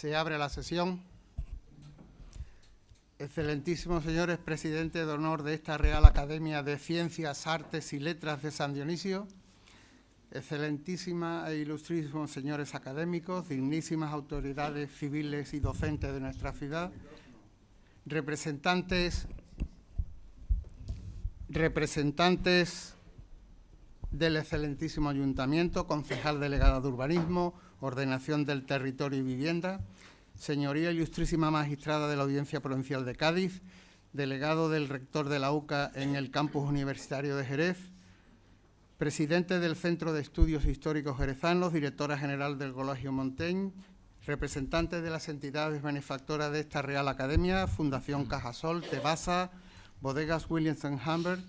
Se abre la sesión. Excelentísimos señores, presidente de honor de esta Real Academia de Ciencias, Artes y Letras de San Dionisio, excelentísimas e ilustrísimos señores académicos, dignísimas autoridades civiles y docentes de nuestra ciudad, representantes del excelentísimo Ayuntamiento, concejal delegada de Urbanismo, Ordenación del Territorio y Vivienda, señoría ilustrísima magistrada de la Audiencia Provincial de Cádiz, delegado del rector de la UCA en el campus universitario de Jerez, presidente del Centro de Estudios Históricos Jerezanos, directora general del Colegio Montaigne, representantes de las entidades benefactoras de esta Real Academia, Fundación Cajasol, Tebasa, Bodegas Williams & Humbert,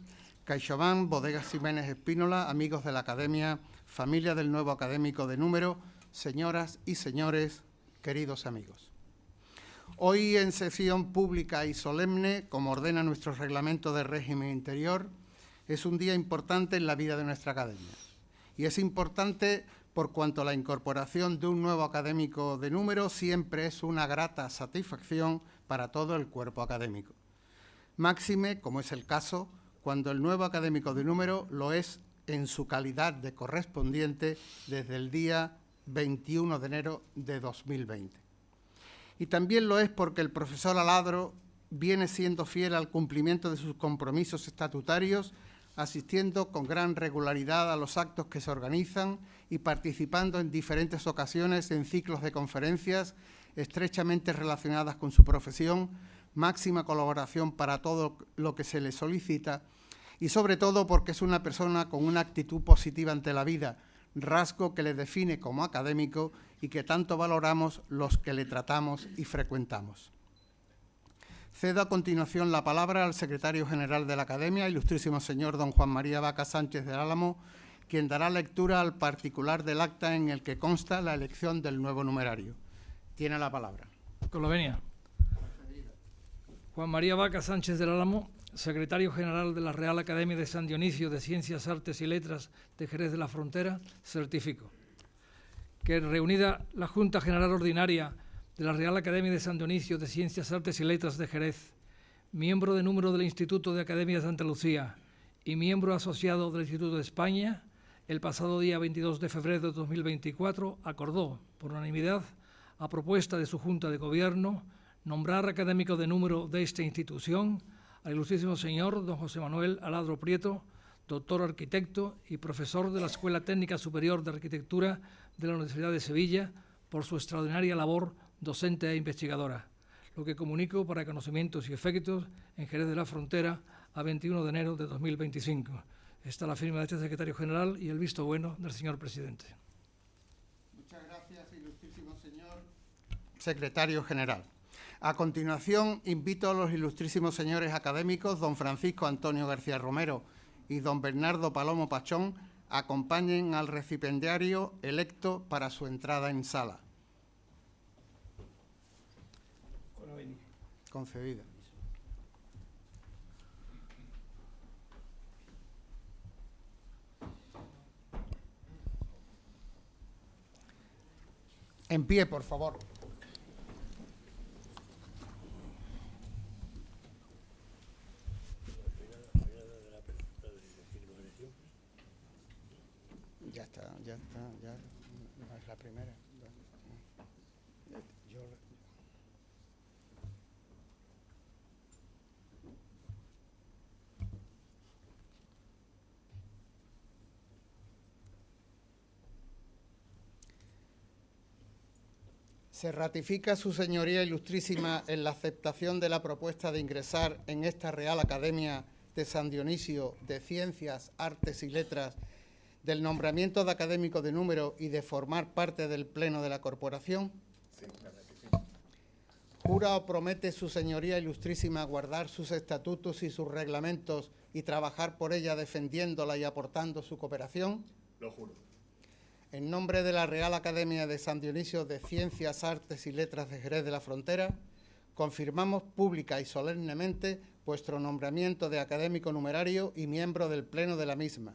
CaixaBank, Bodegas Jiménez Espínola, amigos de la Academia, familia del nuevo académico de número, señoras y señores, queridos amigos. Hoy, en sesión pública y solemne, como ordena nuestro reglamento de régimen interior, es un día importante en la vida de nuestra academia. Y es importante por cuanto la incorporación de un nuevo académico de número siempre es una grata satisfacción para todo el cuerpo académico. Máxime, como es el caso, cuando el nuevo académico de número lo es en su calidad de correspondiente desde el día 21 de enero de 2020. Y también lo es porque el profesor Aladro viene siendo fiel al cumplimiento de sus compromisos estatutarios, asistiendo con gran regularidad a los actos que se organizan y participando en diferentes ocasiones en ciclos de conferencias estrechamente relacionadas con su profesión, máxima colaboración para todo lo que se le solicita y sobre todo porque es una persona con una actitud positiva ante la vida, rasgo que le define como académico y que tanto valoramos los que le tratamos y frecuentamos. Cedo a continuación la palabra al secretario general de la Academia, ilustrísimo señor don Juan María Vaca Sánchez del Álamo, quien dará lectura al particular del acta en el que consta la elección del nuevo numerario. Tiene la palabra. Con la venia. Juan María Vaca Sánchez del Álamo, secretario general de la Real Academia de San Dionisio de Ciencias, Artes y Letras de Jerez de la Frontera, certifico que, reunida la Junta General Ordinaria de la Real Academia de San Dionisio de Ciencias, Artes y Letras de Jerez, miembro de número del Instituto de Academias de Andalucía y miembro asociado del Instituto de España, el pasado día 22 de febrero de 2024 acordó, por unanimidad, a propuesta de su Junta de Gobierno, nombrar académico de número de esta institución al ilustrísimo señor don José Manuel Aladro Prieto, doctor arquitecto y profesor de la Escuela Técnica Superior de Arquitectura de la Universidad de Sevilla, por su extraordinaria labor docente e investigadora, lo que comunico para conocimientos y efectos en Jerez de la Frontera a 21 de enero de 2025. Está la firma de este secretario general y el visto bueno del señor presidente. Muchas gracias, ilustrísimo señor secretario general. A continuación, invito a los ilustrísimos señores académicos, don Francisco Antonio García Romero y don Bernardo Palomo Pachón, acompañen al recipiendario electo para su entrada en sala. Concedida. En pie, por favor. Ya no es la primera. Se ratifica su señoría ilustrísima en la aceptación de la propuesta de ingresar en esta Real Academia de San Dionisio de Ciencias, Artes y Letras, del nombramiento de académico de número y de formar parte del Pleno de la Corporación. Sí, claro que sí. ¿Jura o promete su señoría ilustrísima guardar sus estatutos y sus reglamentos y trabajar por ella defendiéndola y aportando su cooperación? Lo juro. En nombre de la Real Academia de San Dionisio de Ciencias, Artes y Letras de Jerez de la Frontera, confirmamos pública y solemnemente vuestro nombramiento de académico numerario y miembro del Pleno de la misma.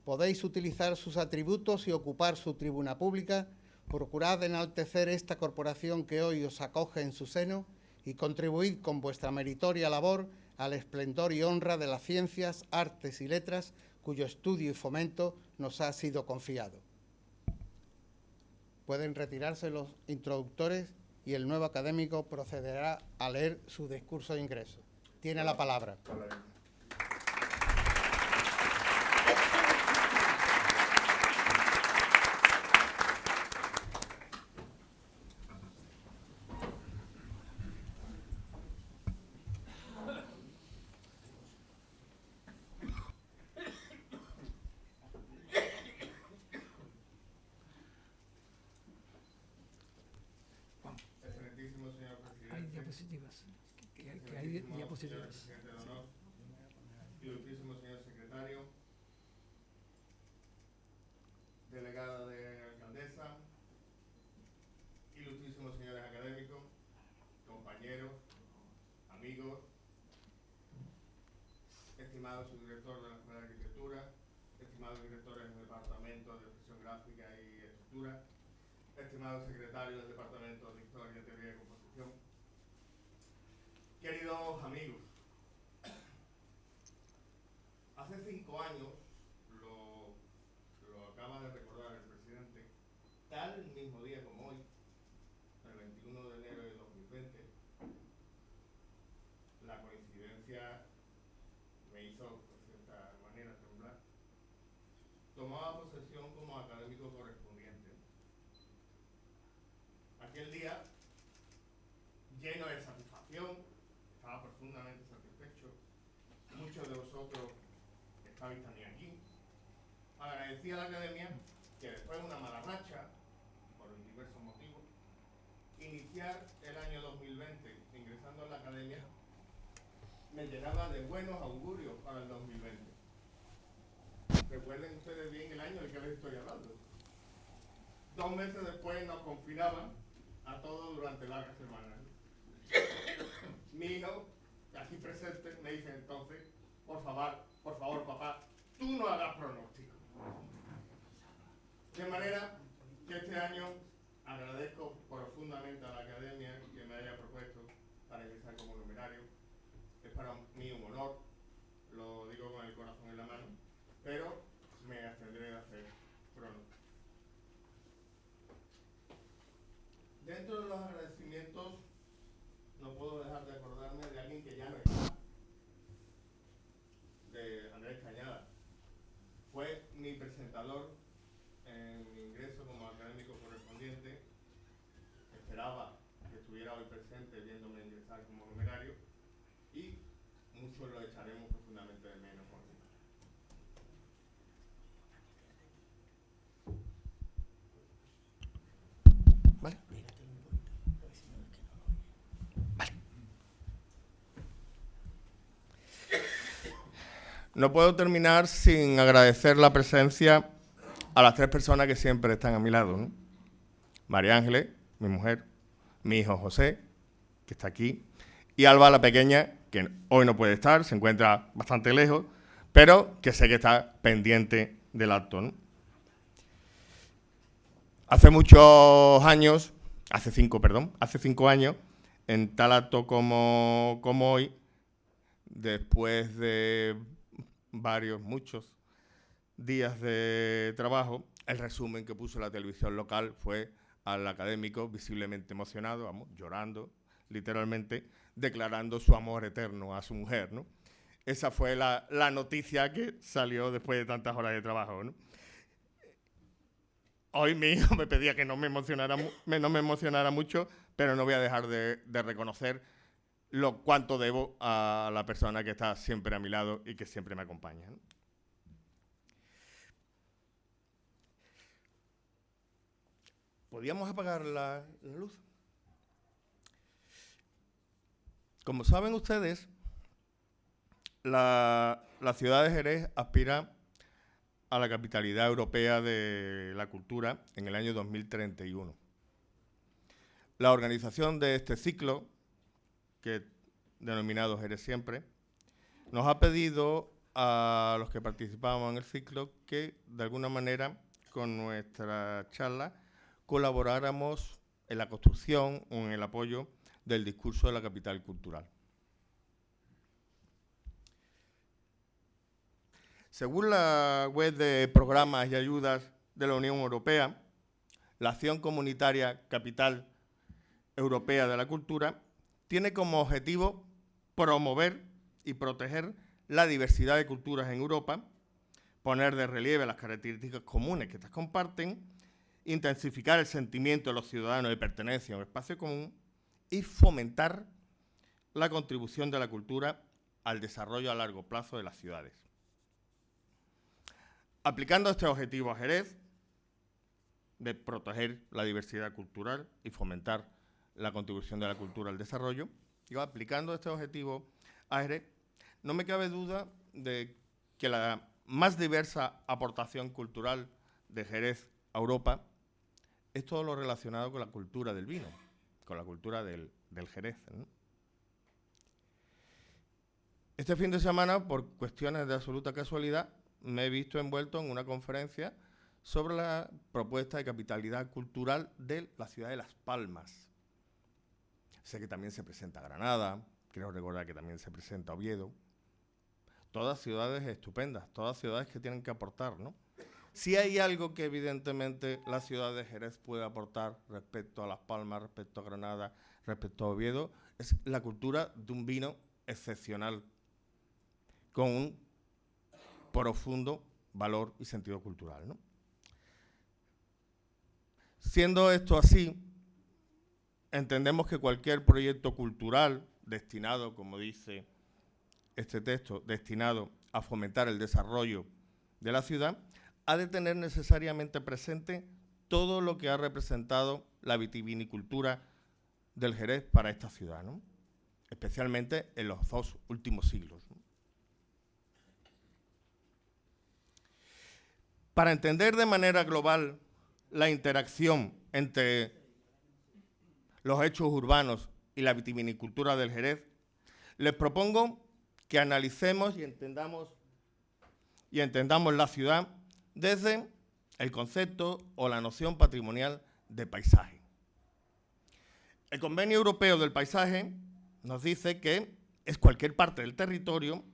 Podéis utilizar sus atributos y ocupar su tribuna pública procurad enaltecer esta corporación que hoy os acoge en su seno y contribuid con vuestra meritoria labor al esplendor y honra de las ciencias, artes y letras cuyo estudio y fomento nos ha sido confiado. Pueden retirarse los introductores y el nuevo académico procederá a leer su discurso de ingreso. Tiene la palabra. Diapositivas. Que hay diapositivas. Ilustrísimo señor secretario, delegada de alcaldesa, ilustrísimos señores académicos, compañeros, amigos, estimado subdirector de la Escuela de Arquitectura, estimados directores del Departamento de Expresión Gráfica y Escritura, estimado secretario del Departamento de Historia, Teoría y Composición, queridos amigos, hace 5 años, lo acaba de recordar el presidente, tal mismo día como hoy, el 21 de enero de 2020, la coincidencia me hizo, de cierta manera, temblar. Tomaba posesión como académico correspondiente. Aquel día, lleno de satisfacción, estaba profundamente satisfecho. Muchos de vosotros estabais también aquí. Agradecí a la academia que después de una mala racha, por diversos motivos, iniciar el año 2020 ingresando a la academia me llenaba de buenos augurios para el 2020. Recuerden ustedes bien el año del que les estoy hablando. 2 meses después nos confinaban a todos durante largas semanas. Mi hijo, aquí presente, me dice entonces, por favor, papá, tú no hagas pronóstico. De manera que este año agradezco profundamente a la academia que me haya propuesto para ingresar como numerario. Es para mí un honor, lo digo con el corazón en la mano, pero me abstendré de hacer pronóstico. Dentro de los agradecimientos, no puedo dejar de acordarme de alguien que ya no está, de Andrés Cañada. Fue mi presentador en mi ingreso como académico correspondiente. Esperaba que estuviera hoy presente viéndome ingresar como numerario y muchos lo echaremos profundamente de menos. ¿Vale? No puedo terminar sin agradecer la presencia a las 3 personas que siempre están a mi lado, ¿no? María Ángeles, mi mujer, mi hijo José, que está aquí, y Alba, la pequeña, que hoy no puede estar, se encuentra bastante lejos, pero que sé que está pendiente del acto, ¿no? Hace 5 años, en tal acto como hoy, después de muchos días de trabajo, el resumen que puso la televisión local fue al académico visiblemente emocionado, vamos, llorando, literalmente, declarando su amor eterno a su mujer, ¿no? Esa fue la noticia que salió después de tantas horas de trabajo, ¿no? Hoy mi hijo me pedía que no me emocionara mucho, pero no voy a dejar de reconocer cuánto debo a la persona que está siempre a mi lado y que siempre me acompaña, ¿no? ¿Podríamos apagar la luz? Como saben ustedes, la ciudad de Jerez aspira a la capitalidad europea de la cultura en el año 2031. La organización de este ciclo, que denominado Jerez Siempre, nos ha pedido a los que participamos en el ciclo que, de alguna manera, con nuestra charla, colaboráramos en la construcción o en el apoyo del discurso de la capital cultural. Según la web de programas y ayudas de la Unión Europea, la acción comunitaria Capital Europea de la Cultura tiene como objetivo promover y proteger la diversidad de culturas en Europa, poner de relieve las características comunes que estas comparten, intensificar el sentimiento de los ciudadanos de pertenencia a un espacio común y fomentar la contribución de la cultura al desarrollo a largo plazo de las ciudades. Aplicando este objetivo a Jerez, de proteger la diversidad cultural y fomentar la contribución de la cultura al desarrollo, aplicando este objetivo a Jerez, no me cabe duda de que la más diversa aportación cultural de Jerez a Europa es todo lo relacionado con la cultura del vino, con la cultura del Jerez, ¿no? Este fin de semana, por cuestiones de absoluta casualidad, me he visto envuelto en una conferencia sobre la propuesta de capitalidad cultural de la ciudad de Las Palmas. Sé que también se presenta Granada, creo recordar que también se presenta Oviedo. Todas ciudades estupendas, todas ciudades que tienen que aportar, ¿no? Si hay algo que evidentemente la ciudad de Jerez puede aportar respecto a Las Palmas, respecto a Granada, respecto a Oviedo, es la cultura de un vino excepcional, con un profundo valor y sentido cultural, ¿no? Siendo esto así, entendemos que cualquier proyecto cultural destinado, como dice este texto, destinado a fomentar el desarrollo de la ciudad, ha de tener necesariamente presente todo lo que ha representado la vitivinicultura del Jerez para esta ciudad, ¿no? Especialmente en los 2 últimos siglos, ¿no? Para entender de manera global la interacción entre los hechos urbanos y la vitivinicultura del Jerez, les propongo que analicemos y entendamos la ciudad desde el concepto o la noción patrimonial de paisaje. El Convenio Europeo del Paisaje nos dice que es cualquier parte del territorio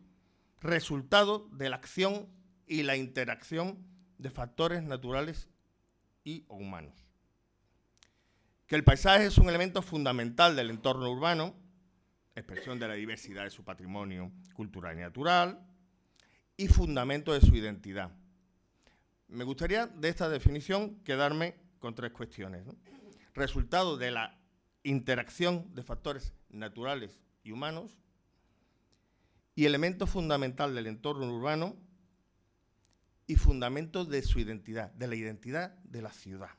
resultado de la acción y la interacción de factores naturales y humanos. Que el paisaje es un elemento fundamental del entorno urbano, expresión de la diversidad de su patrimonio cultural y natural, y fundamento de su identidad. Me gustaría de esta definición quedarme con 3 cuestiones, ¿no? Resultado de la interacción de factores naturales y humanos y elemento fundamental del entorno urbano y fundamento de su identidad, de la identidad de la ciudad.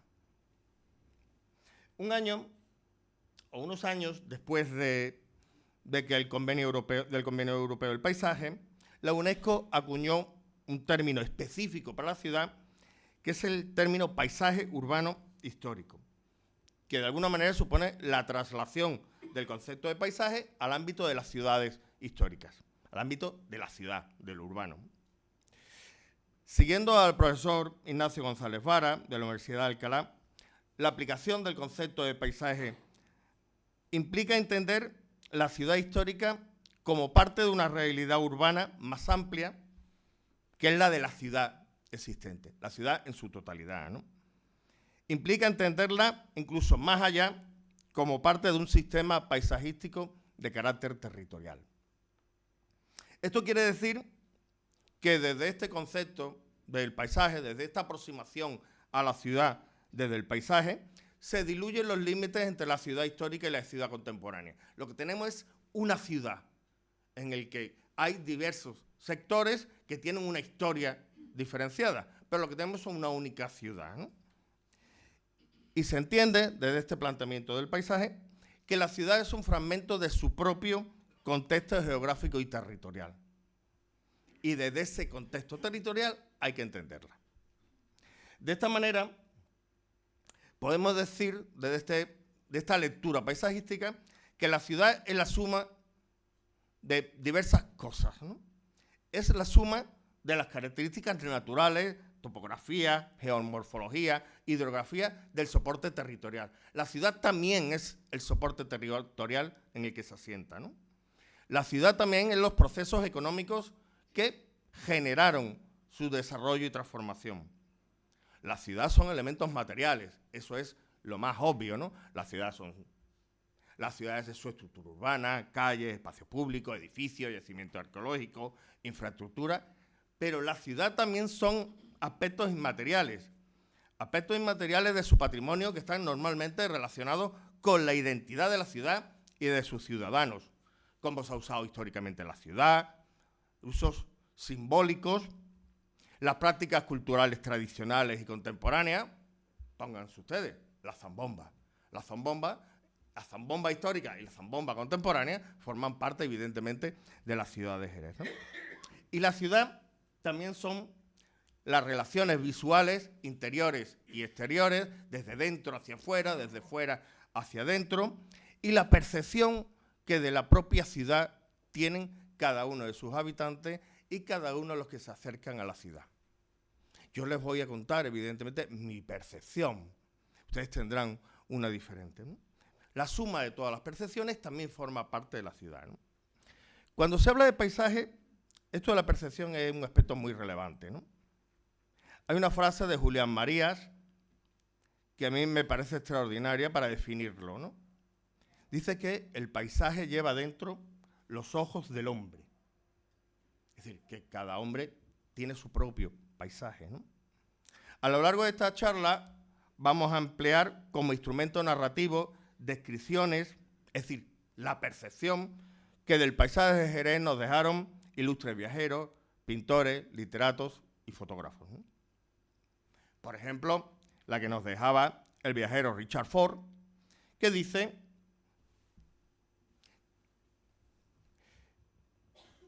Un año o unos años después de que del Convenio Europeo del Paisaje, la UNESCO acuñó un término específico para la ciudad, que es el término paisaje urbano histórico, que de alguna manera supone la traslación del concepto de paisaje al ámbito de las ciudades históricas, al ámbito de la ciudad, de lo urbano. Siguiendo al profesor Ignacio González Vara, de la Universidad de Alcalá, la aplicación del concepto de paisaje implica entender la ciudad histórica como parte de una realidad urbana más amplia, que es la de la ciudad existente, la ciudad en su totalidad, ¿no? Implica entenderla incluso más allá como parte de un sistema paisajístico de carácter territorial. Esto quiere decir que desde este concepto del paisaje, desde esta aproximación a la ciudad desde el paisaje, se diluyen los límites entre la ciudad histórica y la ciudad contemporánea. Lo que tenemos es una ciudad en la que hay diversos sectores que tienen una historia diferenciada, pero lo que tenemos es una única ciudad, ¿no? Y se entiende desde este planteamiento del paisaje que la ciudad es un fragmento de su propio contexto geográfico y territorial. Y desde ese contexto territorial hay que entenderla. De esta manera, podemos decir, desde esta lectura paisajística, que la ciudad es la suma de diversas cosas, ¿no? Es la suma de las características naturales, topografía, geomorfología, hidrografía del soporte territorial. La ciudad también es el soporte territorial en el que se asienta, ¿no? La ciudad también es los procesos económicos que generaron su desarrollo y transformación. La ciudad son elementos materiales, eso es lo más obvio, ¿no? Las ciudades es su estructura urbana, calles, espacios públicos, edificios, yacimientos arqueológicos, infraestructura, pero la ciudad también son aspectos inmateriales de su patrimonio que están normalmente relacionados con la identidad de la ciudad y de sus ciudadanos, cómo se ha usado históricamente la ciudad, usos simbólicos, las prácticas culturales tradicionales y contemporáneas. Pónganse ustedes, la zambomba. La zambomba histórica y la zambomba contemporánea forman parte, evidentemente, de la ciudad de Jerez, ¿no? Y la ciudad también son las relaciones visuales, interiores y exteriores, desde dentro hacia afuera, desde fuera hacia adentro, y la percepción que de la propia ciudad tienen cada uno de sus habitantes y cada uno de los que se acercan a la ciudad. Yo les voy a contar, evidentemente, mi percepción. Ustedes tendrán una diferente, ¿no? La suma de todas las percepciones también forma parte de la ciudad, ¿no? Cuando se habla de paisaje, esto de la percepción es un aspecto muy relevante, ¿no? Hay una frase de Julián Marías que a mí me parece extraordinaria para definirlo, ¿no? Dice que el paisaje lleva dentro los ojos del hombre. Es decir, que cada hombre tiene su propio paisaje, ¿no? A lo largo de esta charla vamos a emplear como instrumento narrativo descripciones, es decir, la percepción que del paisaje de Jerez nos dejaron ilustres viajeros, pintores, literatos y fotógrafos, ¿no? Por ejemplo, la que nos dejaba el viajero Richard Ford, que dice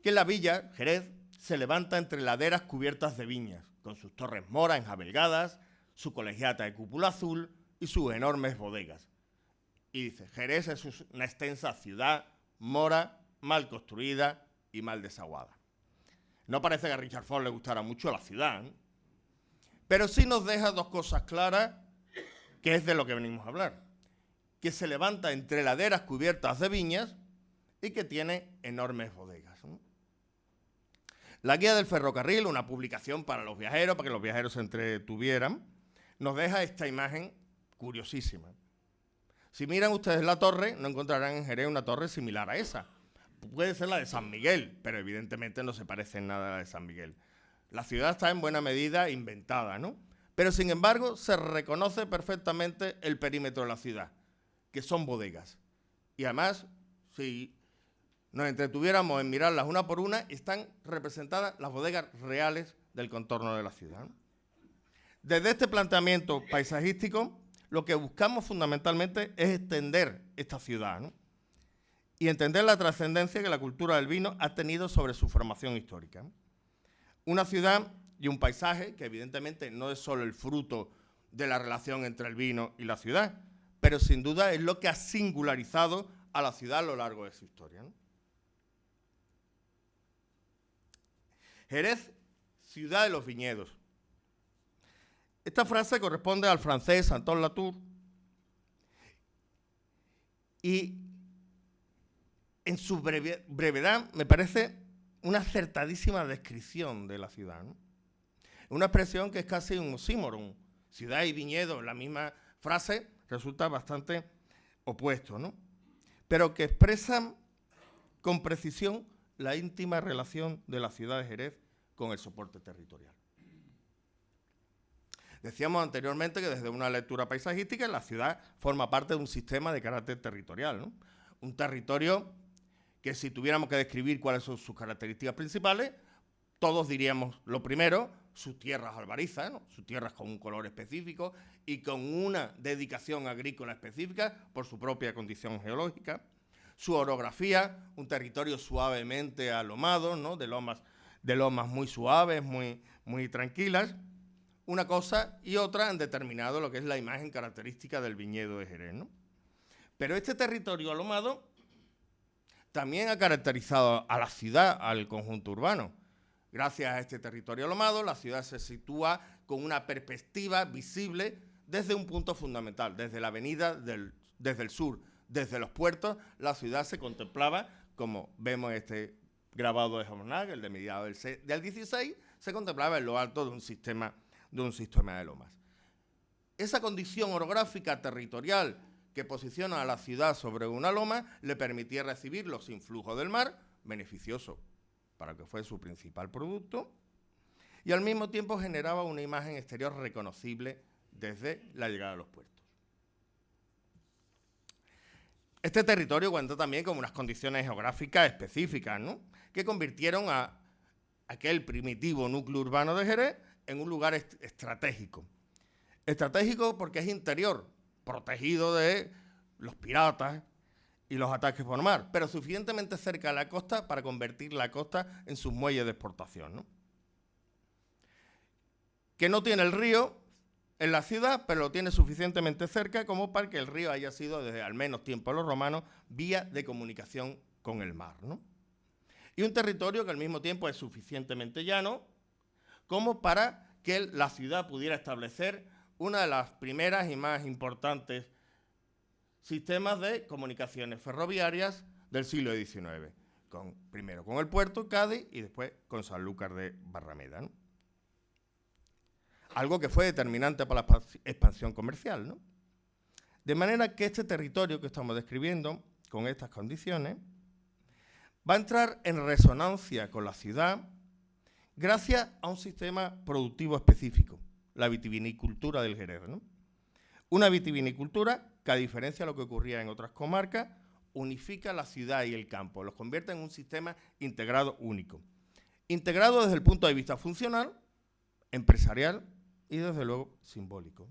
que la villa, Jerez, se levanta entre laderas cubiertas de viñas, con sus torres moras enjabelgadas, su colegiata de cúpula azul y sus enormes bodegas. Y dice, Jerez es una extensa ciudad mora, mal construida y mal desaguada. No parece que a Richard Ford le gustara mucho la ciudad, ¿eh? Pero sí nos deja dos cosas claras, que es de lo que venimos a hablar. Que se levanta entre laderas cubiertas de viñas y que tiene enormes bodegas, ¿no? La guía del ferrocarril, una publicación para los viajeros, para que los viajeros se entretuvieran, nos deja esta imagen curiosísima. Si miran ustedes la torre, no encontrarán en Jerez una torre similar a esa. Puede ser la de San Miguel, pero evidentemente no se parece en nada a la de San Miguel. La ciudad está en buena medida inventada, ¿no? Pero sin embargo se reconoce perfectamente el perímetro de la ciudad, que son bodegas. Y además, si nos entretuviéramos en mirarlas una por una, están representadas las bodegas reales del contorno de la ciudad, ¿no? Desde este planteamiento paisajístico, lo que buscamos fundamentalmente es extender esta ciudad, ¿no? Y entender la trascendencia que la cultura del vino ha tenido sobre su formación histórica, ¿no? Una ciudad y un paisaje que evidentemente no es solo el fruto de la relación entre el vino y la ciudad, pero sin duda es lo que ha singularizado a la ciudad a lo largo de su historia, ¿no? Jerez, ciudad de los viñedos. Esta frase corresponde al francés Antoine Latour y en su brevedad me parece una acertadísima descripción de la ciudad, ¿no? Una expresión que es casi un oxímoron. Ciudad y viñedo, en la misma frase, resulta bastante opuesto, ¿no? Pero que expresan con precisión la íntima relación de la ciudad de Jerez con el soporte territorial. Decíamos anteriormente que desde una lectura paisajística la ciudad forma parte de un sistema de carácter territorial, ¿no? Un territorio que si tuviéramos que describir cuáles son sus características principales, todos diríamos lo primero, sus tierras albarizas, ¿no? Sus tierras con un color específico y con una dedicación agrícola específica por su propia condición geológica. Su orografía, un territorio suavemente alomado, ¿no? de lomas muy suaves, muy tranquilas. Una cosa y otra han determinado lo que es la imagen característica del viñedo de Jerez, ¿no? Pero este territorio alomado también ha caracterizado a la ciudad, al conjunto urbano. Gracias a este territorio alomado, la ciudad se sitúa con una perspectiva visible desde un punto fundamental, desde la avenida desde el sur, desde los puertos, la ciudad se contemplaba, como vemos en este grabado de Jornal, el de mediados del 16, se contemplaba en lo alto de un sistema de lomas. Esa condición orográfica territorial que posiciona a la ciudad sobre una loma le permitía recibir los influjos del mar, beneficioso para que fue su principal producto, y al mismo tiempo generaba una imagen exterior reconocible desde la llegada a los puertos. Este territorio cuenta también con unas condiciones geográficas específicas, ¿no?, que convirtieron a aquel primitivo núcleo urbano de Jerez en un lugar estratégico. Estratégico porque es interior, protegido de los piratas y los ataques por mar, pero suficientemente cerca de la costa para convertir la costa en sus muelles de exportación, ¿no? Que no tiene el río en la ciudad, pero lo tiene suficientemente cerca como para que el río haya sido, desde al menos tiempos de los romanos, vía de comunicación con el mar, ¿no? Y un territorio que al mismo tiempo es suficientemente llano como para que la ciudad pudiera establecer una de las primeras y más importantes sistemas de comunicaciones ferroviarias del siglo XIX, primero con el puerto, Cádiz, y después con Sanlúcar de Barrameda, ¿no? Algo que fue determinante para la expansión comercial, ¿no? De manera que este territorio que estamos describiendo, con estas condiciones, va a entrar en resonancia con la ciudad gracias a un sistema productivo específico, la vitivinicultura del Jerez, ¿no? Una vitivinicultura que, a diferencia de lo que ocurría en otras comarcas, unifica la ciudad y el campo, los convierte en un sistema integrado único. Integrado desde el punto de vista funcional, empresarial y, desde luego, simbólico.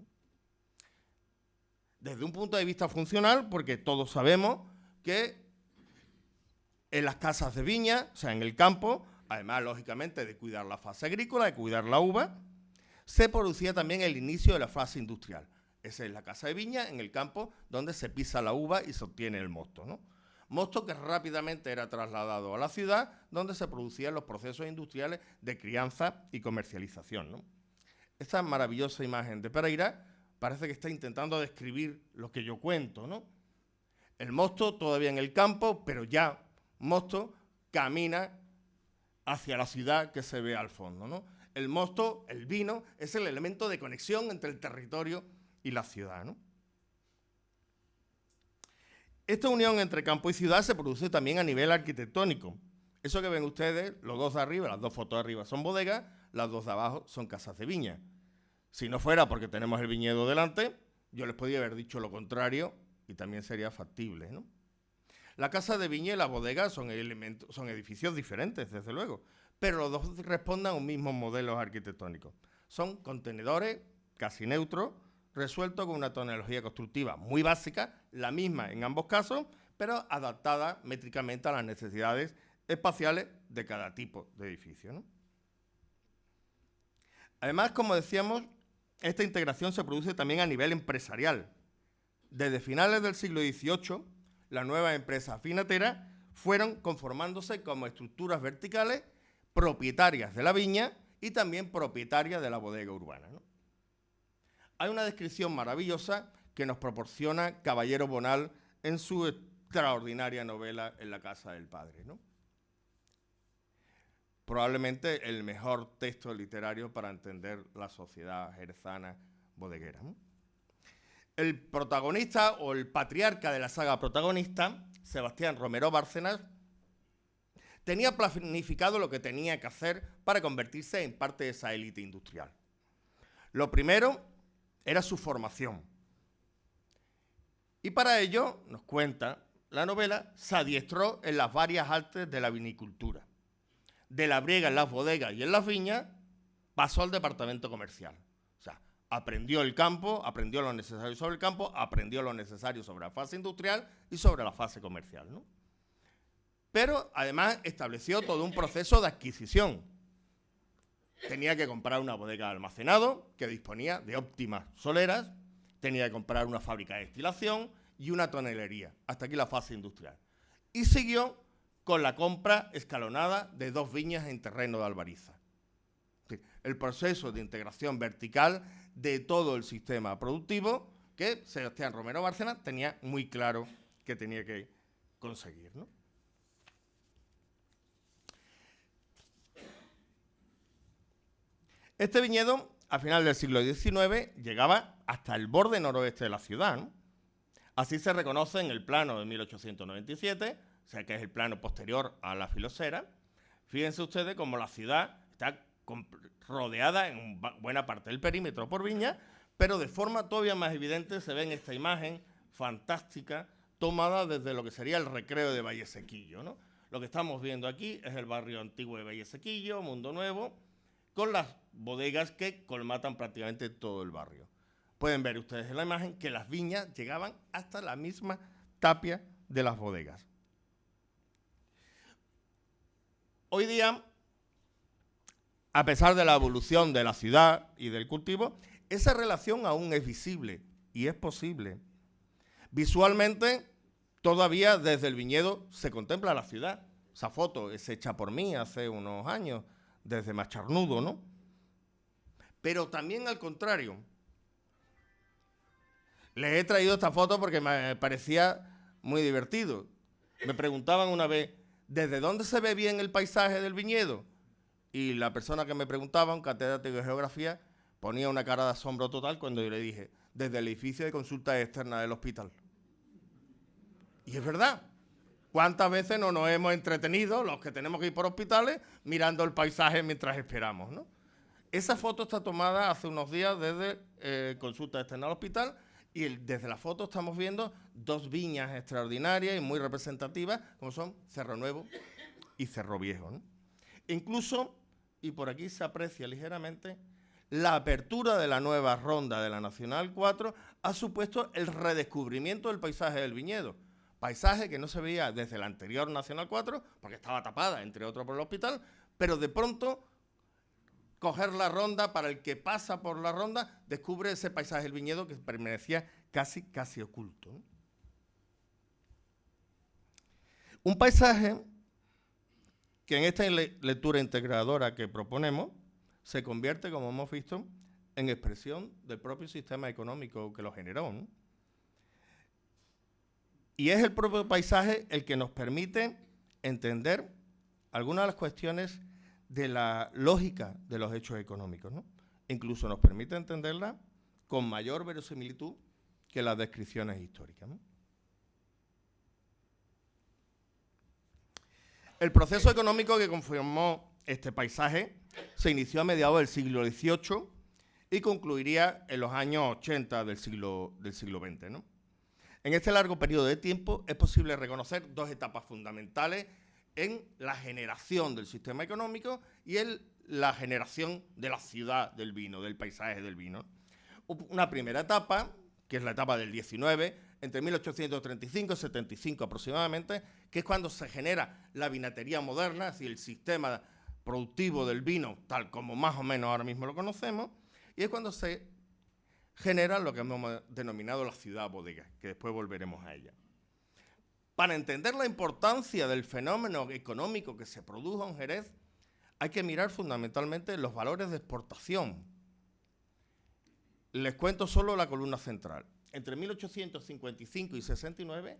Desde un punto de vista funcional, porque todos sabemos que en las casas de viña, o sea, en el campo, además, lógicamente, de cuidar la fase agrícola, de cuidar la uva, se producía también el inicio de la fase industrial. Esa es la casa de viña, en el campo, donde se pisa la uva y se obtiene el mosto, ¿no? Mosto que rápidamente era trasladado a la ciudad, donde se producían los procesos industriales de crianza y comercialización, ¿no? Esta maravillosa imagen de Pereira parece que está intentando describir lo que yo cuento, ¿no? El mosto todavía en el campo, pero ya mosto camina hacia la ciudad que se ve al fondo, ¿no? El mosto, el vino, es el elemento de conexión entre el territorio y la ciudad, ¿no? Esta unión entre campo y ciudad se produce también a nivel arquitectónico. Eso que ven ustedes, los dos de arriba, las dos fotos de arriba son bodegas, las dos de abajo son casas de viña. Si no fuera porque tenemos el viñedo delante, yo les podría haber dicho lo contrario y también sería factible, ¿no? La casa de viña y la bodega son edificios diferentes, desde luego, pero los dos responden a un mismo modelo arquitectónico. Son contenedores casi neutros, resueltos con una tecnología constructiva muy básica, la misma en ambos casos, pero adaptada métricamente a las necesidades espaciales de cada tipo de edificio, ¿no? Además, como decíamos, esta integración se produce también a nivel empresarial. Desde finales del siglo XVIII, las nuevas empresas vinateras fueron conformándose como estructuras verticales propietarias de la viña y también propietarias de la bodega urbana, ¿no? Hay una descripción maravillosa que nos proporciona Caballero Bonal en su extraordinaria novela En la casa del padre, ¿no? Probablemente el mejor texto literario para entender la sociedad jerezana bodeguera, ¿no? El protagonista o el patriarca de la saga protagonista, Sebastián Romero Bárcenas, tenía planificado lo que tenía que hacer para convertirse en parte de esa élite industrial. Lo primero era su formación. Y para ello, nos cuenta la novela, se adiestró en las varias artes de la vinicultura. De la briega en las bodegas y en las viñas, pasó al departamento comercial. O sea, aprendió el campo, aprendió lo necesario sobre el campo, aprendió lo necesario sobre la fase industrial y sobre la fase comercial, ¿no? Pero, además, estableció todo un proceso de adquisición. Tenía que comprar una bodega de almacenado que disponía de óptimas soleras, tenía que comprar una fábrica de destilación y una tonelería. Hasta aquí la fase industrial. Y siguió con la compra escalonada de 2 viñas en terreno de Albariza. El proceso de integración vertical de todo el sistema productivo que Sebastián Romero Bárcena tenía muy claro que tenía que conseguir, ¿no? Este viñedo, a final del siglo XIX, llegaba hasta el borde noroeste de la ciudad, ¿no? Así se reconoce en el plano de 1897, o sea que es el plano posterior a la Filosera. Fíjense ustedes cómo la ciudad está rodeada en buena parte del perímetro por viñas, pero de forma todavía más evidente se ve en esta imagen fantástica tomada desde lo que sería el recreo de Vallesequillo, ¿no? Lo que estamos viendo aquí es el barrio antiguo de Vallesequillo, Mundo Nuevo, con las bodegas que colmatan prácticamente todo el barrio. Pueden ver ustedes en la imagen que las viñas llegaban hasta la misma tapia de las bodegas. Hoy día, a pesar de la evolución de la ciudad y del cultivo, esa relación aún es visible y es posible. Visualmente, todavía desde el viñedo se contempla la ciudad. Esa foto es hecha por mí hace unos años, desde Macharnudo, ¿no? Pero también al contrario. Les he traído esta foto porque me parecía muy divertido. Me preguntaban una vez, ¿desde dónde se ve bien el paisaje del viñedo? Y la persona que me preguntaba, un catedrático de geografía, ponía una cara de asombro total cuando yo le dije, desde el edificio de consulta externa del hospital. Y es verdad. ¿Cuántas veces no nos hemos entretenido, los que tenemos que ir por hospitales, mirando el paisaje mientras esperamos, ¿no? Esa foto está tomada hace unos días desde consulta externa al hospital y desde la foto estamos viendo 2 viñas extraordinarias y muy representativas, como son Cerro Nuevo y Cerro Viejo, ¿no? Incluso, y por aquí se aprecia ligeramente, la apertura de la nueva ronda de la Nacional 4 ha supuesto el redescubrimiento del paisaje del viñedo. Paisaje que no se veía desde la anterior Nacional 4, porque estaba tapada, entre otros, por el hospital, pero de pronto coger la ronda, para el que pasa por la ronda, descubre ese paisaje del viñedo que permanecía casi oculto, ¿no? Un paisaje que en esta lectura integradora que proponemos se convierte, como hemos visto, en expresión del propio sistema económico que lo generó, ¿no? Y es el propio paisaje el que nos permite entender algunas de las cuestiones de la lógica de los hechos económicos, ¿no? Incluso nos permite entenderla con mayor verosimilitud que las descripciones históricas, ¿no? El proceso económico que conformó este paisaje se inició a mediados del siglo XVIII y concluiría en los años 80 del siglo XX, ¿no? En este largo periodo de tiempo es posible reconocer 2 etapas fundamentales en la generación del sistema económico y en la generación de la ciudad del vino, del paisaje del vino. Una primera etapa, que es la etapa del 19, entre 1835 y 75 aproximadamente, que es cuando se genera la vinatería moderna, es decir, el sistema productivo del vino, tal como más o menos ahora mismo lo conocemos, y es cuando se genera lo que hemos denominado la ciudad bodega, que después volveremos a ella. Para entender la importancia del fenómeno económico que se produjo en Jerez, hay que mirar fundamentalmente los valores de exportación. Les cuento solo la columna central. Entre 1855 y 69,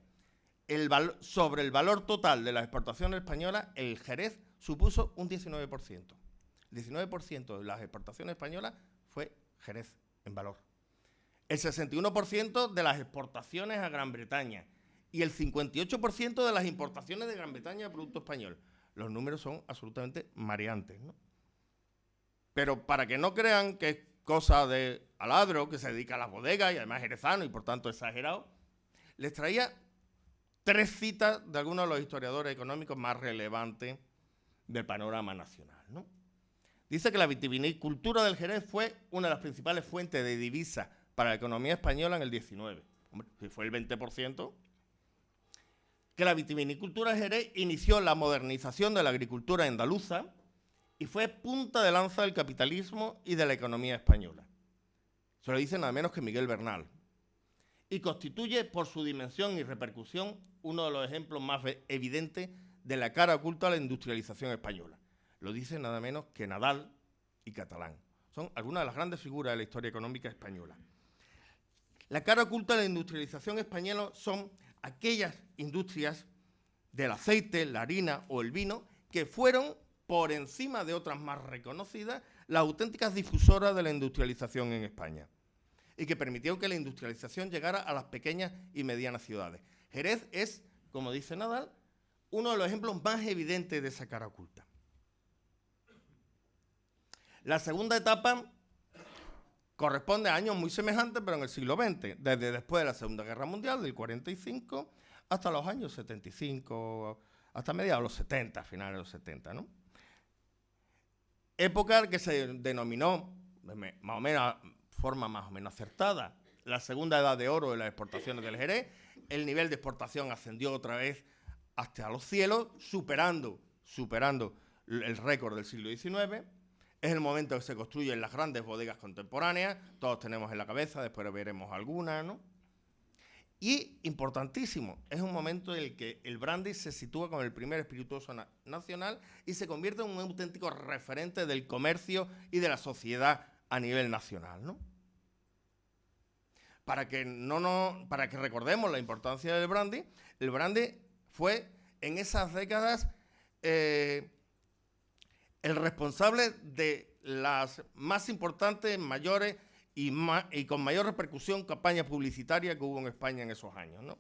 sobre el valor total de las exportaciones españolas, el Jerez supuso un 19%. El 19% de las exportaciones españolas fue Jerez en valor. El 61% de las exportaciones a Gran Bretaña y el 58% de las importaciones de Gran Bretaña de producto español. Los números son absolutamente mareantes, ¿no? Pero para que no crean que es cosa de Aladro, que se dedica a las bodegas y además jerezano y por tanto exagerado, les traía 3 citas de algunos de los historiadores económicos más relevantes del panorama nacional, ¿no? Dice que la vitivinicultura del Jerez fue una de las principales fuentes de divisas para la economía española en el 19. Hombre, si fue el 20%, que la vitivinicultura de Jerez inició la modernización de la agricultura andaluza y fue punta de lanza del capitalismo y de la economía española. Se lo dice nada menos que Miguel Bernal. Y constituye, por su dimensión y repercusión, uno de los ejemplos más evidentes de la cara oculta a la industrialización española. Lo dice nada menos que Nadal y Catalán. Son algunas de las grandes figuras de la historia económica española. La cara oculta de la industrialización española son aquellas industrias del aceite, la harina o el vino que fueron, por encima de otras más reconocidas, las auténticas difusoras de la industrialización en España y que permitieron que la industrialización llegara a las pequeñas y medianas ciudades. Jerez es, como dice Nadal, uno de los ejemplos más evidentes de esa cara oculta. La segunda etapa corresponde a años muy semejantes, pero en el siglo XX, desde después de la Segunda Guerra Mundial, del 45, hasta los años 75, hasta mediados de los 70, finales de los 70, ¿no? Época que se denominó, más o menos, forma más o menos acertada, la segunda edad de oro de las exportaciones del Jerez. El nivel de exportación ascendió otra vez hasta los cielos, superando el récord del siglo XIX. Es el momento que se construyen las grandes bodegas contemporáneas, todos tenemos en la cabeza, después veremos algunas, ¿no? Y, importantísimo, es un momento en el que el brandy se sitúa como el primer espirituoso nacional y se convierte en un auténtico referente del comercio y de la sociedad a nivel nacional, ¿no? Para que recordemos la importancia del brandy, el brandy fue en esas décadas el responsable de las más importantes, mayores y con mayor repercusión campañas publicitarias que hubo en España en esos años, ¿no?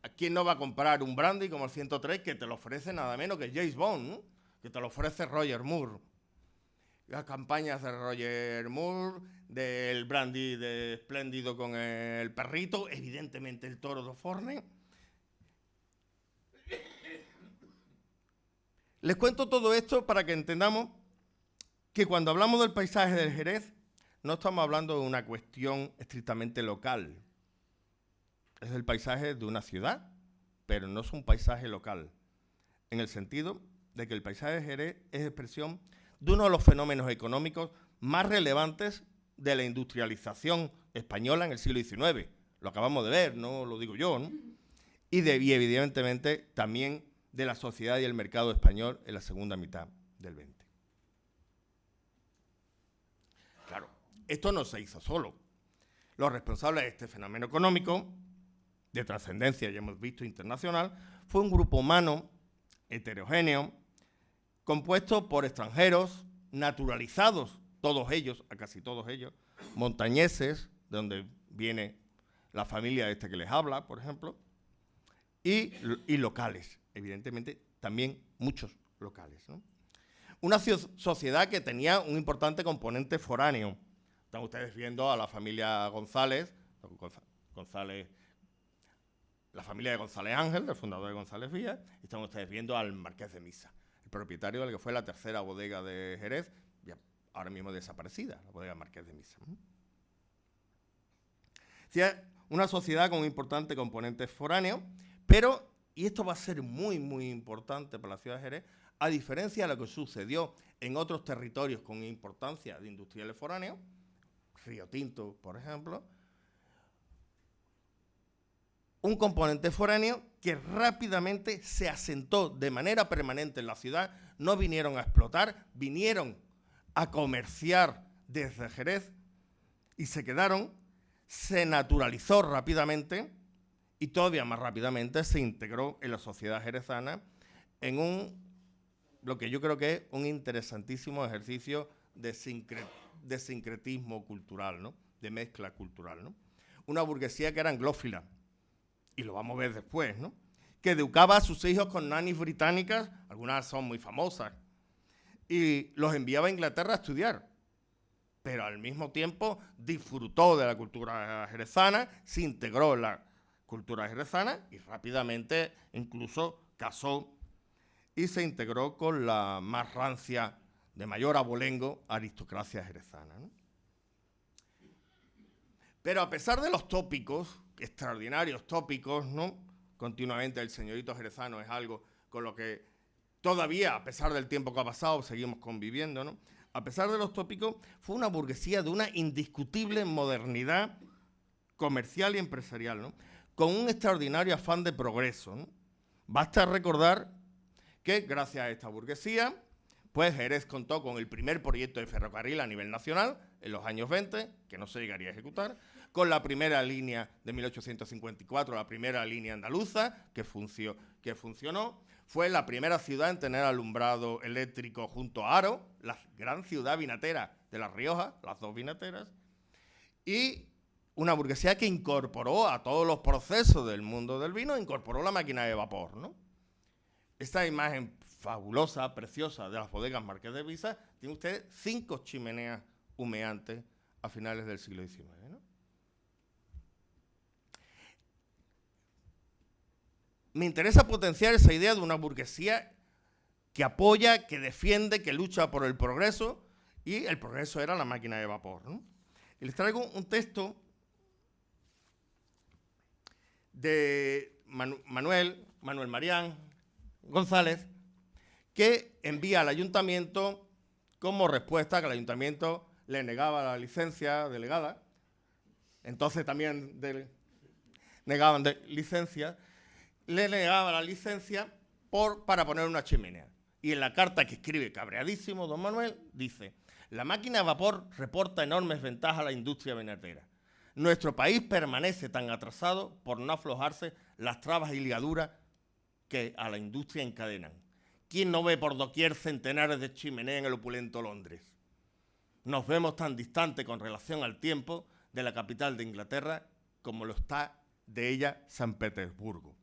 ¿A quién no va a comprar un brandy como el 103 que te lo ofrece nada menos que James Bond, ¿no? Que te lo ofrece Roger Moore? Las campañas de Roger Moore, del brandy de espléndido con el perrito, evidentemente el toro de Forney. Les cuento todo esto para que entendamos que cuando hablamos del paisaje del Jerez, no estamos hablando de una cuestión estrictamente local. Es el paisaje de una ciudad, pero no es un paisaje local, en el sentido de que el paisaje de Jerez es expresión de uno de los fenómenos económicos más relevantes de la industrialización española en el siglo XIX. Lo acabamos de ver, no lo digo yo, ¿no? Y evidentemente también de la sociedad y el mercado español en la segunda mitad del XX. Claro, esto no se hizo solo. Los responsables de este fenómeno económico, de trascendencia, ya hemos visto, internacional, fue un grupo humano, heterogéneo, compuesto por extranjeros, naturalizados, todos ellos, a casi todos ellos, montañeses, de donde viene la familia este que les habla, por ejemplo, y locales, evidentemente también muchos locales, ¿no? Una sociedad que tenía un importante componente foráneo. Están ustedes viendo a la familia González, la familia de González Ángel, del fundador de González Vías, y están ustedes viendo al Marqués de Misa, el propietario de la que fue la tercera bodega de Jerez, ya ahora mismo desaparecida, la bodega Marqués de Misa. Una sociedad con un importante componente foráneo, pero, y esto va a ser muy, muy importante para la ciudad de Jerez, a diferencia de lo que sucedió en otros territorios con importancia de industriales foráneos, Río Tinto, por ejemplo, un componente foráneo que rápidamente se asentó de manera permanente en la ciudad. No vinieron a explotar, vinieron a comerciar desde Jerez y se quedaron, se naturalizó rápidamente y todavía más rápidamente se integró en la sociedad jerezana en lo que yo creo que es un interesantísimo ejercicio de sincretismo cultural, ¿no? De mezcla cultural, ¿no? Una burguesía que era anglófila, y lo vamos a ver después, ¿no? Que educaba a sus hijos con nannies británicas, algunas son muy famosas, y los enviaba a Inglaterra a estudiar, pero al mismo tiempo disfrutó de la cultura jerezana, se integró en la cultura jerezana y rápidamente incluso casó y se integró con la más rancia, de mayor abolengo, aristocracia jerezana, ¿no? Pero a pesar de los tópicos, extraordinarios tópicos, ¿no? Continuamente el señorito jerezano es algo con lo que todavía, a pesar del tiempo que ha pasado, seguimos conviviendo, ¿no? A pesar de los tópicos, fue una burguesía de una indiscutible modernidad comercial y empresarial, ¿no? Con un extraordinario afán de progreso, ¿no? Basta recordar que gracias a esta burguesía, pues Jerez contó con el primer proyecto de ferrocarril a nivel nacional en los años 20, que no se llegaría a ejecutar, con la primera línea de 1854, la primera línea andaluza, que funcionó. Fue la primera ciudad en tener alumbrado eléctrico junto a Haro, la gran ciudad vinatera de La Rioja, las dos vinateras, y una burguesía que incorporó a todos los procesos del mundo del vino, incorporó la máquina de vapor, ¿no? Esta imagen fabulosa, preciosa de las bodegas Marqués de Pisa, tiene usted 5 chimeneas humeantes a finales del siglo XIX, ¿no? Me interesa potenciar esa idea de una burguesía que apoya, que defiende, que lucha por el progreso, y el progreso era la máquina de vapor, ¿no? Y les traigo un texto de Manuel Marián González, que envía al ayuntamiento como respuesta que el ayuntamiento le negaba la licencia delegada, entonces también negaban licencia, le negaba la licencia para poner una chimenea. Y en la carta que escribe cabreadísimo don Manuel, dice: la máquina de vapor reporta enormes ventajas a la industria vinatera. Nuestro país permanece tan atrasado por no aflojarse las trabas y ligaduras que a la industria encadenan. ¿Quién no ve por doquier centenares de chimeneas en el opulento Londres? Nos vemos tan distantes con relación al tiempo de la capital de Inglaterra como lo está de ella San Petersburgo.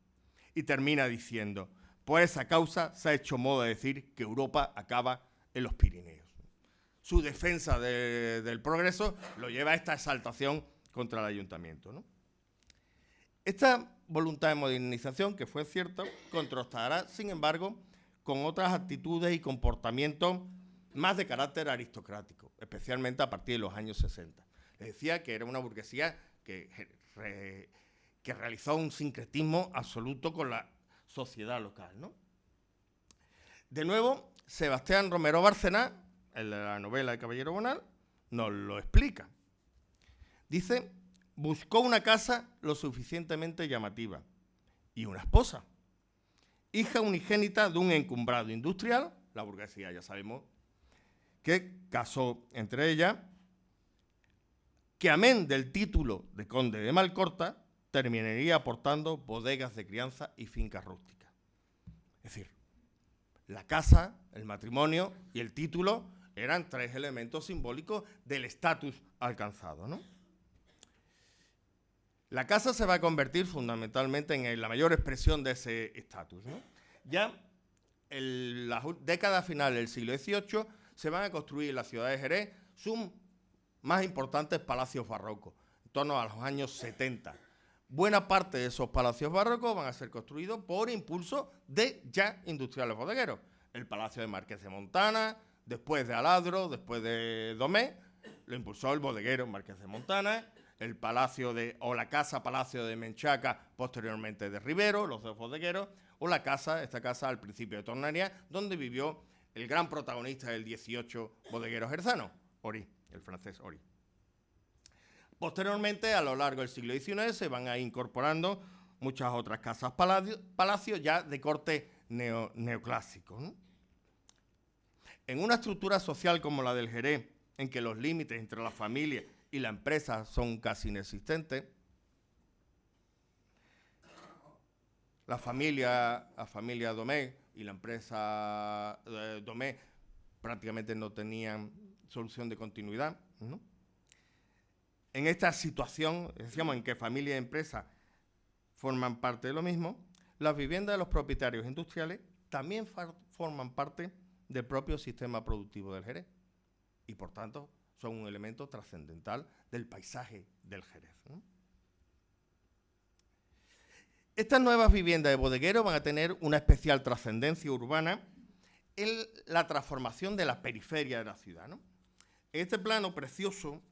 Y termina diciendo: por esa causa se ha hecho moda decir que Europa acaba en los Pirineos. Su defensa del progreso lo lleva a esta exaltación contra el ayuntamiento, ¿no? Esta voluntad de modernización, que fue cierta, contrastará, sin embargo, con otras actitudes y comportamientos más de carácter aristocrático, especialmente a partir de los años 60. Les decía que era una burguesía que realizó un sincretismo absoluto con la sociedad local, ¿no? De nuevo, Sebastián Romero Bárcena, el de la novela de Caballero Bonal, nos lo explica. Dice: buscó una casa lo suficientemente llamativa y una esposa, hija unigénita de un encumbrado industrial, la burguesía ya sabemos, que casó entre ellas, que amén del título de conde de Malcorta, terminaría aportando bodegas de crianza y fincas rústicas. Es decir, la casa, el matrimonio y el título eran 3 elementos simbólicos del estatus alcanzado, ¿no? La casa se va a convertir fundamentalmente en la mayor expresión de ese estatus, ¿no? Ya en las décadas finales del siglo XVIII se van a construir en la ciudad de Jerez sus más importantes palacios barrocos, en torno a los años 70. Buena parte de esos palacios barrocos van a ser construidos por impulso de ya industriales bodegueros. El Palacio de Marqués de Montana, después de Aladro, después de Domé, lo impulsó el bodeguero Marqués de Montana. El palacio la casa Palacio de Menchaca, posteriormente de Rivero, los dos bodegueros, o esta casa al principio de Tornería, donde vivió el gran protagonista del 18 bodeguero jerzano, Ory, el francés Ory. Posteriormente, a lo largo del siglo XIX, se van a ir incorporando muchas otras casas palacios ya de corte neoclásico, ¿no? En una estructura social como la del Jerez, en que los límites entre la familia y la empresa son casi inexistentes, la familia Domé y la empresa Domé prácticamente no tenían solución de continuidad, ¿no? En esta situación, decíamos, en que familia y empresa forman parte de lo mismo, las viviendas de los propietarios industriales también forman parte del propio sistema productivo del Jerez y, por tanto, son un elemento trascendental del paisaje del Jerez, ¿no? Estas nuevas viviendas de bodegueros van a tener una especial trascendencia urbana en la transformación de la periferia de la ciudad, ¿no? En este plano precioso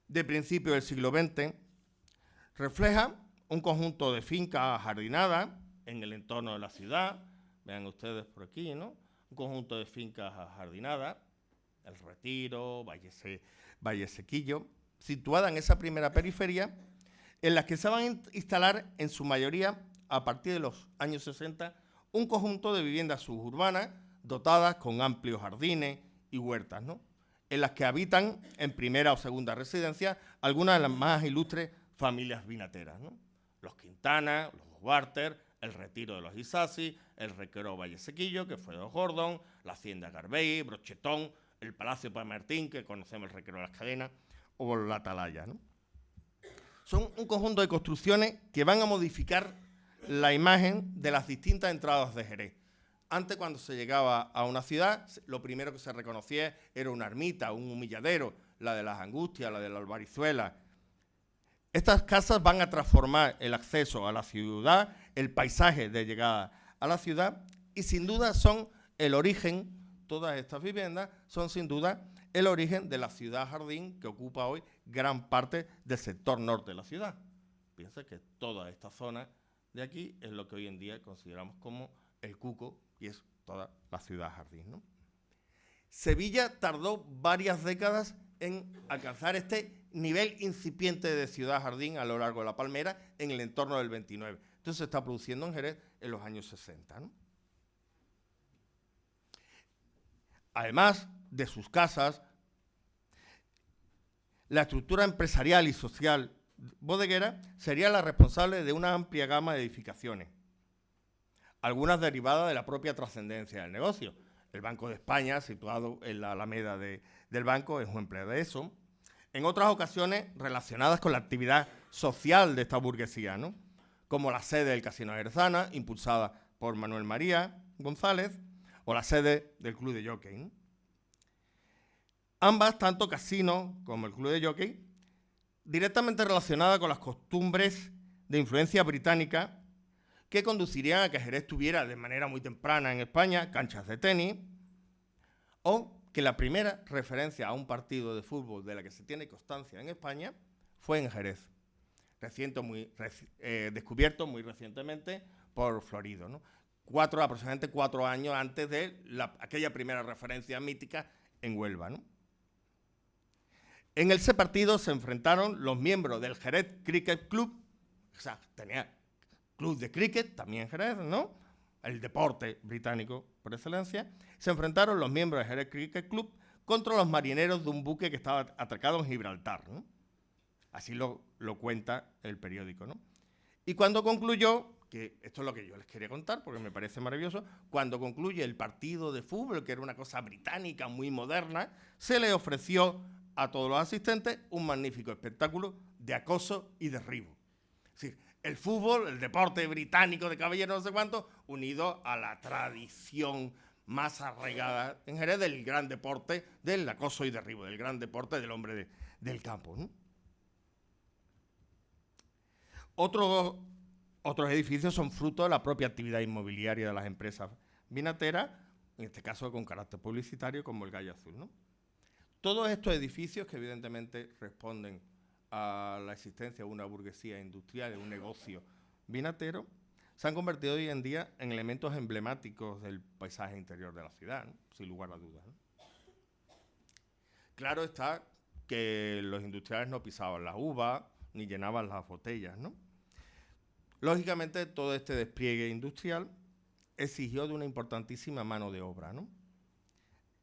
de principio del siglo XX refleja un conjunto de fincas ajardinadas en el entorno de la ciudad. Vean ustedes por aquí, ¿no? Un conjunto de fincas ajardinadas, El Retiro, Valle Sequillo, situadas en esa primera periferia, en las que se van a instalar en su mayoría, a partir de los años 60, un conjunto de viviendas suburbanas dotadas con amplios jardines y huertas, ¿no?, en las que habitan en primera o segunda residencia algunas de las más ilustres familias vinateras, ¿no? Los Quintana, los Barter, el Retiro de los Isasi, el Requeró Vallesequillo, que fue de los Gordon, la Hacienda Garbey, Brochetón, el Palacio Palmartín, que conocemos, el Requeró de las Cadenas, o la Atalaya, ¿no? Son un conjunto de construcciones que van a modificar la imagen de las distintas entradas de Jerez. Antes, cuando se llegaba a una ciudad, lo primero que se reconocía era una ermita, un humilladero, la de las Angustias, la de la Albarizuela. Estas casas van a transformar el acceso a la ciudad, el paisaje de llegada a la ciudad, y sin duda son el origen, todas estas viviendas son sin duda el origen de la ciudad-jardín que ocupa hoy gran parte del sector norte de la ciudad. Piensa que toda esta zona de aquí es lo que hoy en día consideramos como el Cuco, y es toda la ciudad-jardín, ¿no? Sevilla tardó varias décadas en alcanzar este nivel incipiente de ciudad-jardín a lo largo de la Palmera en el entorno del 29. Entonces se está produciendo en Jerez en los años 60, ¿no? Además de sus casas, la estructura empresarial y social bodeguera sería la responsable de una amplia gama de edificaciones, algunas derivadas de la propia trascendencia del negocio. El Banco de España, situado en la Alameda del Banco, es un ejemplo de eso. En otras ocasiones relacionadas con la actividad social de esta burguesía, ¿no?, como la sede del Casino Jerezana, impulsada por Manuel María González, o la sede del Club de Jockey, ¿no? Ambas, tanto casino como el Club de Jockey, directamente relacionadas con las costumbres de influencia británica que conducirían a que Jerez tuviera de manera muy temprana en España canchas de tenis, o que la primera referencia a un partido de fútbol de la que se tiene constancia en España fue en Jerez, descubierto muy recientemente por Florido, ¿no?, aproximadamente 4 años antes de aquella primera referencia mítica en Huelva, ¿no? En ese partido se enfrentaron los miembros del Jerez Cricket Club, o sea, tenía club de cricket, también en Jerez, ¿no?, el deporte británico por excelencia. Se enfrentaron los miembros del Jerez Cricket Club contra los marineros de un buque que estaba atracado en Gibraltar, ¿no? Así lo cuenta el periódico, ¿no? Y cuando concluyó, que esto es lo que yo les quería contar porque me parece maravilloso, cuando concluye el partido de fútbol, que era una cosa británica muy moderna, se le ofreció a todos los asistentes un magnífico espectáculo de acoso y derribo. Es decir, el fútbol, el deporte británico de caballero no sé cuánto, unido a la tradición más arraigada en Jerez del gran deporte del acoso y derribo, del gran deporte del hombre del campo, ¿no? Otros edificios son fruto de la propia actividad inmobiliaria de las empresas vinateras, en este caso con carácter publicitario, como el Gallo Azul, ¿no? Todos estos edificios, que evidentemente responden a la existencia de una burguesía industrial, de un negocio vinatero, se han convertido hoy en día en elementos emblemáticos del paisaje interior de la ciudad, ¿no?, sin lugar a dudas, ¿no? Claro está que los industriales no pisaban las uvas ni llenaban las botellas, ¿no? Lógicamente, todo este despliegue industrial exigió de una importantísima mano de obra, ¿no?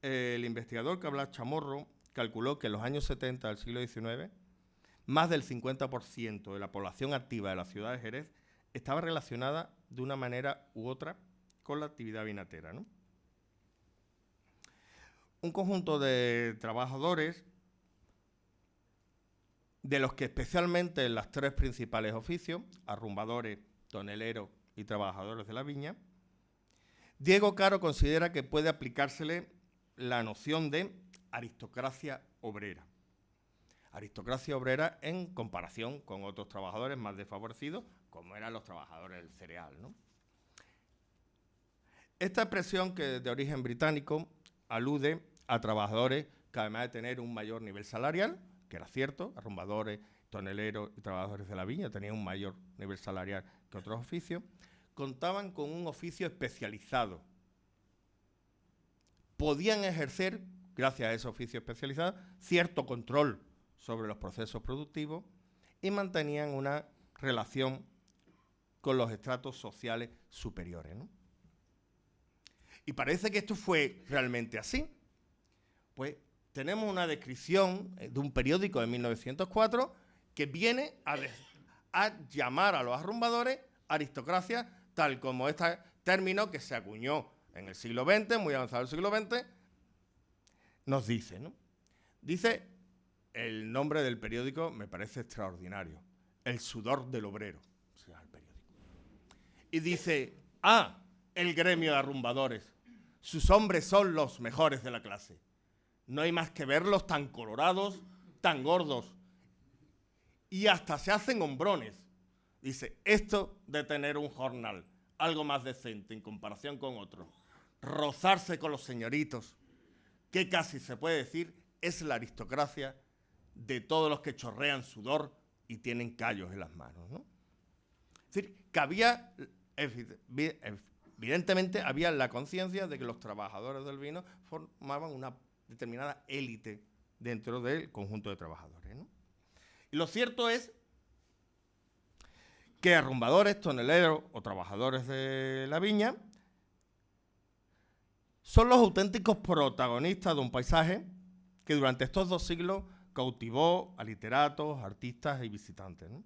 El investigador Cablas Chamorro calculó que en los años 70 del siglo XIX, más del 50% de la población activa de la ciudad de Jerez estaba relacionada de una manera u otra con la actividad vinatera, ¿no? Un conjunto de trabajadores, de los que especialmente en los 3 principales oficios, arrumbadores, toneleros y trabajadores de la viña, Diego Caro considera que puede aplicársele la noción de aristocracia obrera. Aristocracia obrera en comparación con otros trabajadores más desfavorecidos, como eran los trabajadores del cereal, ¿no? Esta expresión, que de origen británico, alude a trabajadores que, además de tener un mayor nivel salarial, que era cierto, arrumbadores, toneleros y trabajadores de la viña tenían un mayor nivel salarial que otros oficios, contaban con un oficio especializado. Podían ejercer, gracias a ese oficio especializado, cierto control sobre los procesos productivos y mantenían una relación con los estratos sociales superiores, ¿no? Y parece que esto fue realmente así. Pues tenemos una descripción de un periódico de 1904 que viene a llamar a los arrumbadores aristocracia, tal como este término que se acuñó en el siglo XX, muy avanzado el siglo XX, nos dice, ¿no? Dice, el nombre del periódico me parece extraordinario, El sudor del obrero, se llama el periódico. Y dice, el gremio de arrumbadores, sus hombres son los mejores de la clase. No hay más que verlos tan colorados, tan gordos, y hasta se hacen hombrones. Dice, esto de tener un jornal algo más decente en comparación con otros, rozarse con los señoritos, que casi se puede decir es la aristocracia de todos los que chorrean sudor y tienen callos en las manos, ¿no? Es decir, que había, evidentemente, había la conciencia de que los trabajadores del vino formaban una determinada élite dentro del conjunto de trabajadores, ¿no? Y lo cierto es que arrumbadores, toneleros o trabajadores de la viña son los auténticos protagonistas de un paisaje que durante estos 2 siglos cautivó a literatos, artistas y visitantes, ¿no?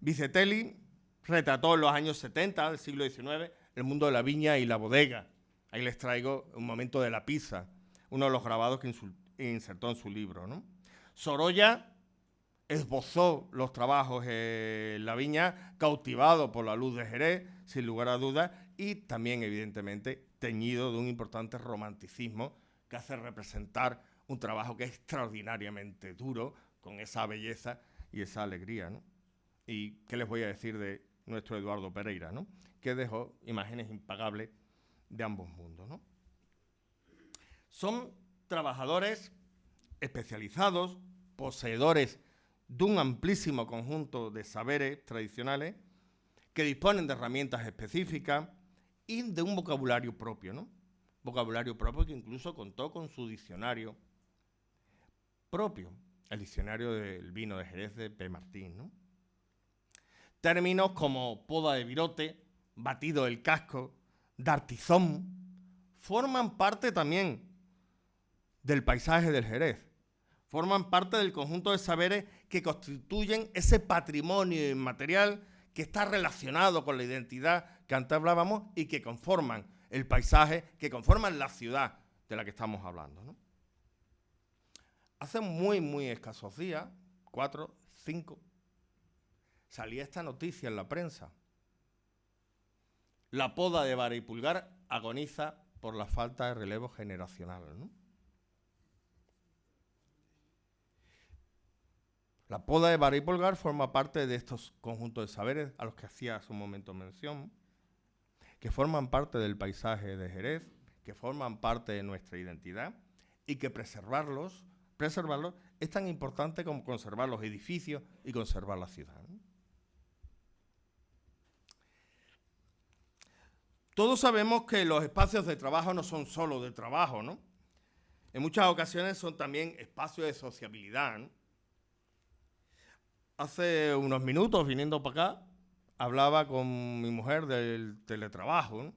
Vizetelly retrató en los años 70 del siglo XIX el mundo de la viña y la bodega. Ahí les traigo un momento de la pizza, uno de los grabados que insertó en su libro, ¿no? Sorolla esbozó los trabajos en la viña, cautivado por la luz de Jerez, sin lugar a dudas, y también, evidentemente, teñido de un importante romanticismo que hace representar un trabajo que es extraordinariamente duro, con esa belleza y esa alegría, ¿no? Y qué les voy a decir de nuestro Eduardo Pereira, ¿no? Que dejó imágenes impagables de ambos mundos, ¿no? Son trabajadores especializados, poseedores de un amplísimo conjunto de saberes tradicionales que disponen de herramientas específicas y de un vocabulario propio, ¿no? Vocabulario propio que incluso contó con su diccionario propio, el diccionario del vino de Jerez de P. Martín, ¿no? Términos como poda de virote, batido del casco, d'artizón, forman parte también del paisaje del Jerez. Forman parte del conjunto de saberes que constituyen ese patrimonio inmaterial que está relacionado con la identidad que antes hablábamos y que conforman el paisaje, que conforman la ciudad de la que estamos hablando, ¿no? Hace muy escasos días, 4, 5, salía esta noticia en la prensa. La poda de vara y pulgar agoniza por la falta de relevo generacional, ¿no? La poda de vara y pulgar forma parte de estos conjuntos de saberes a los que hacía hace un momento mención, que forman parte del paisaje de Jerez, que forman parte de nuestra identidad y que preservarlos es tan importante como conservar los edificios y conservar la ciudad, ¿no? Todos sabemos que los espacios de trabajo no son solo de trabajo, ¿no? En muchas ocasiones son también espacios de sociabilidad, ¿no? Hace unos minutos, viniendo para acá, hablaba con mi mujer del teletrabajo, ¿no?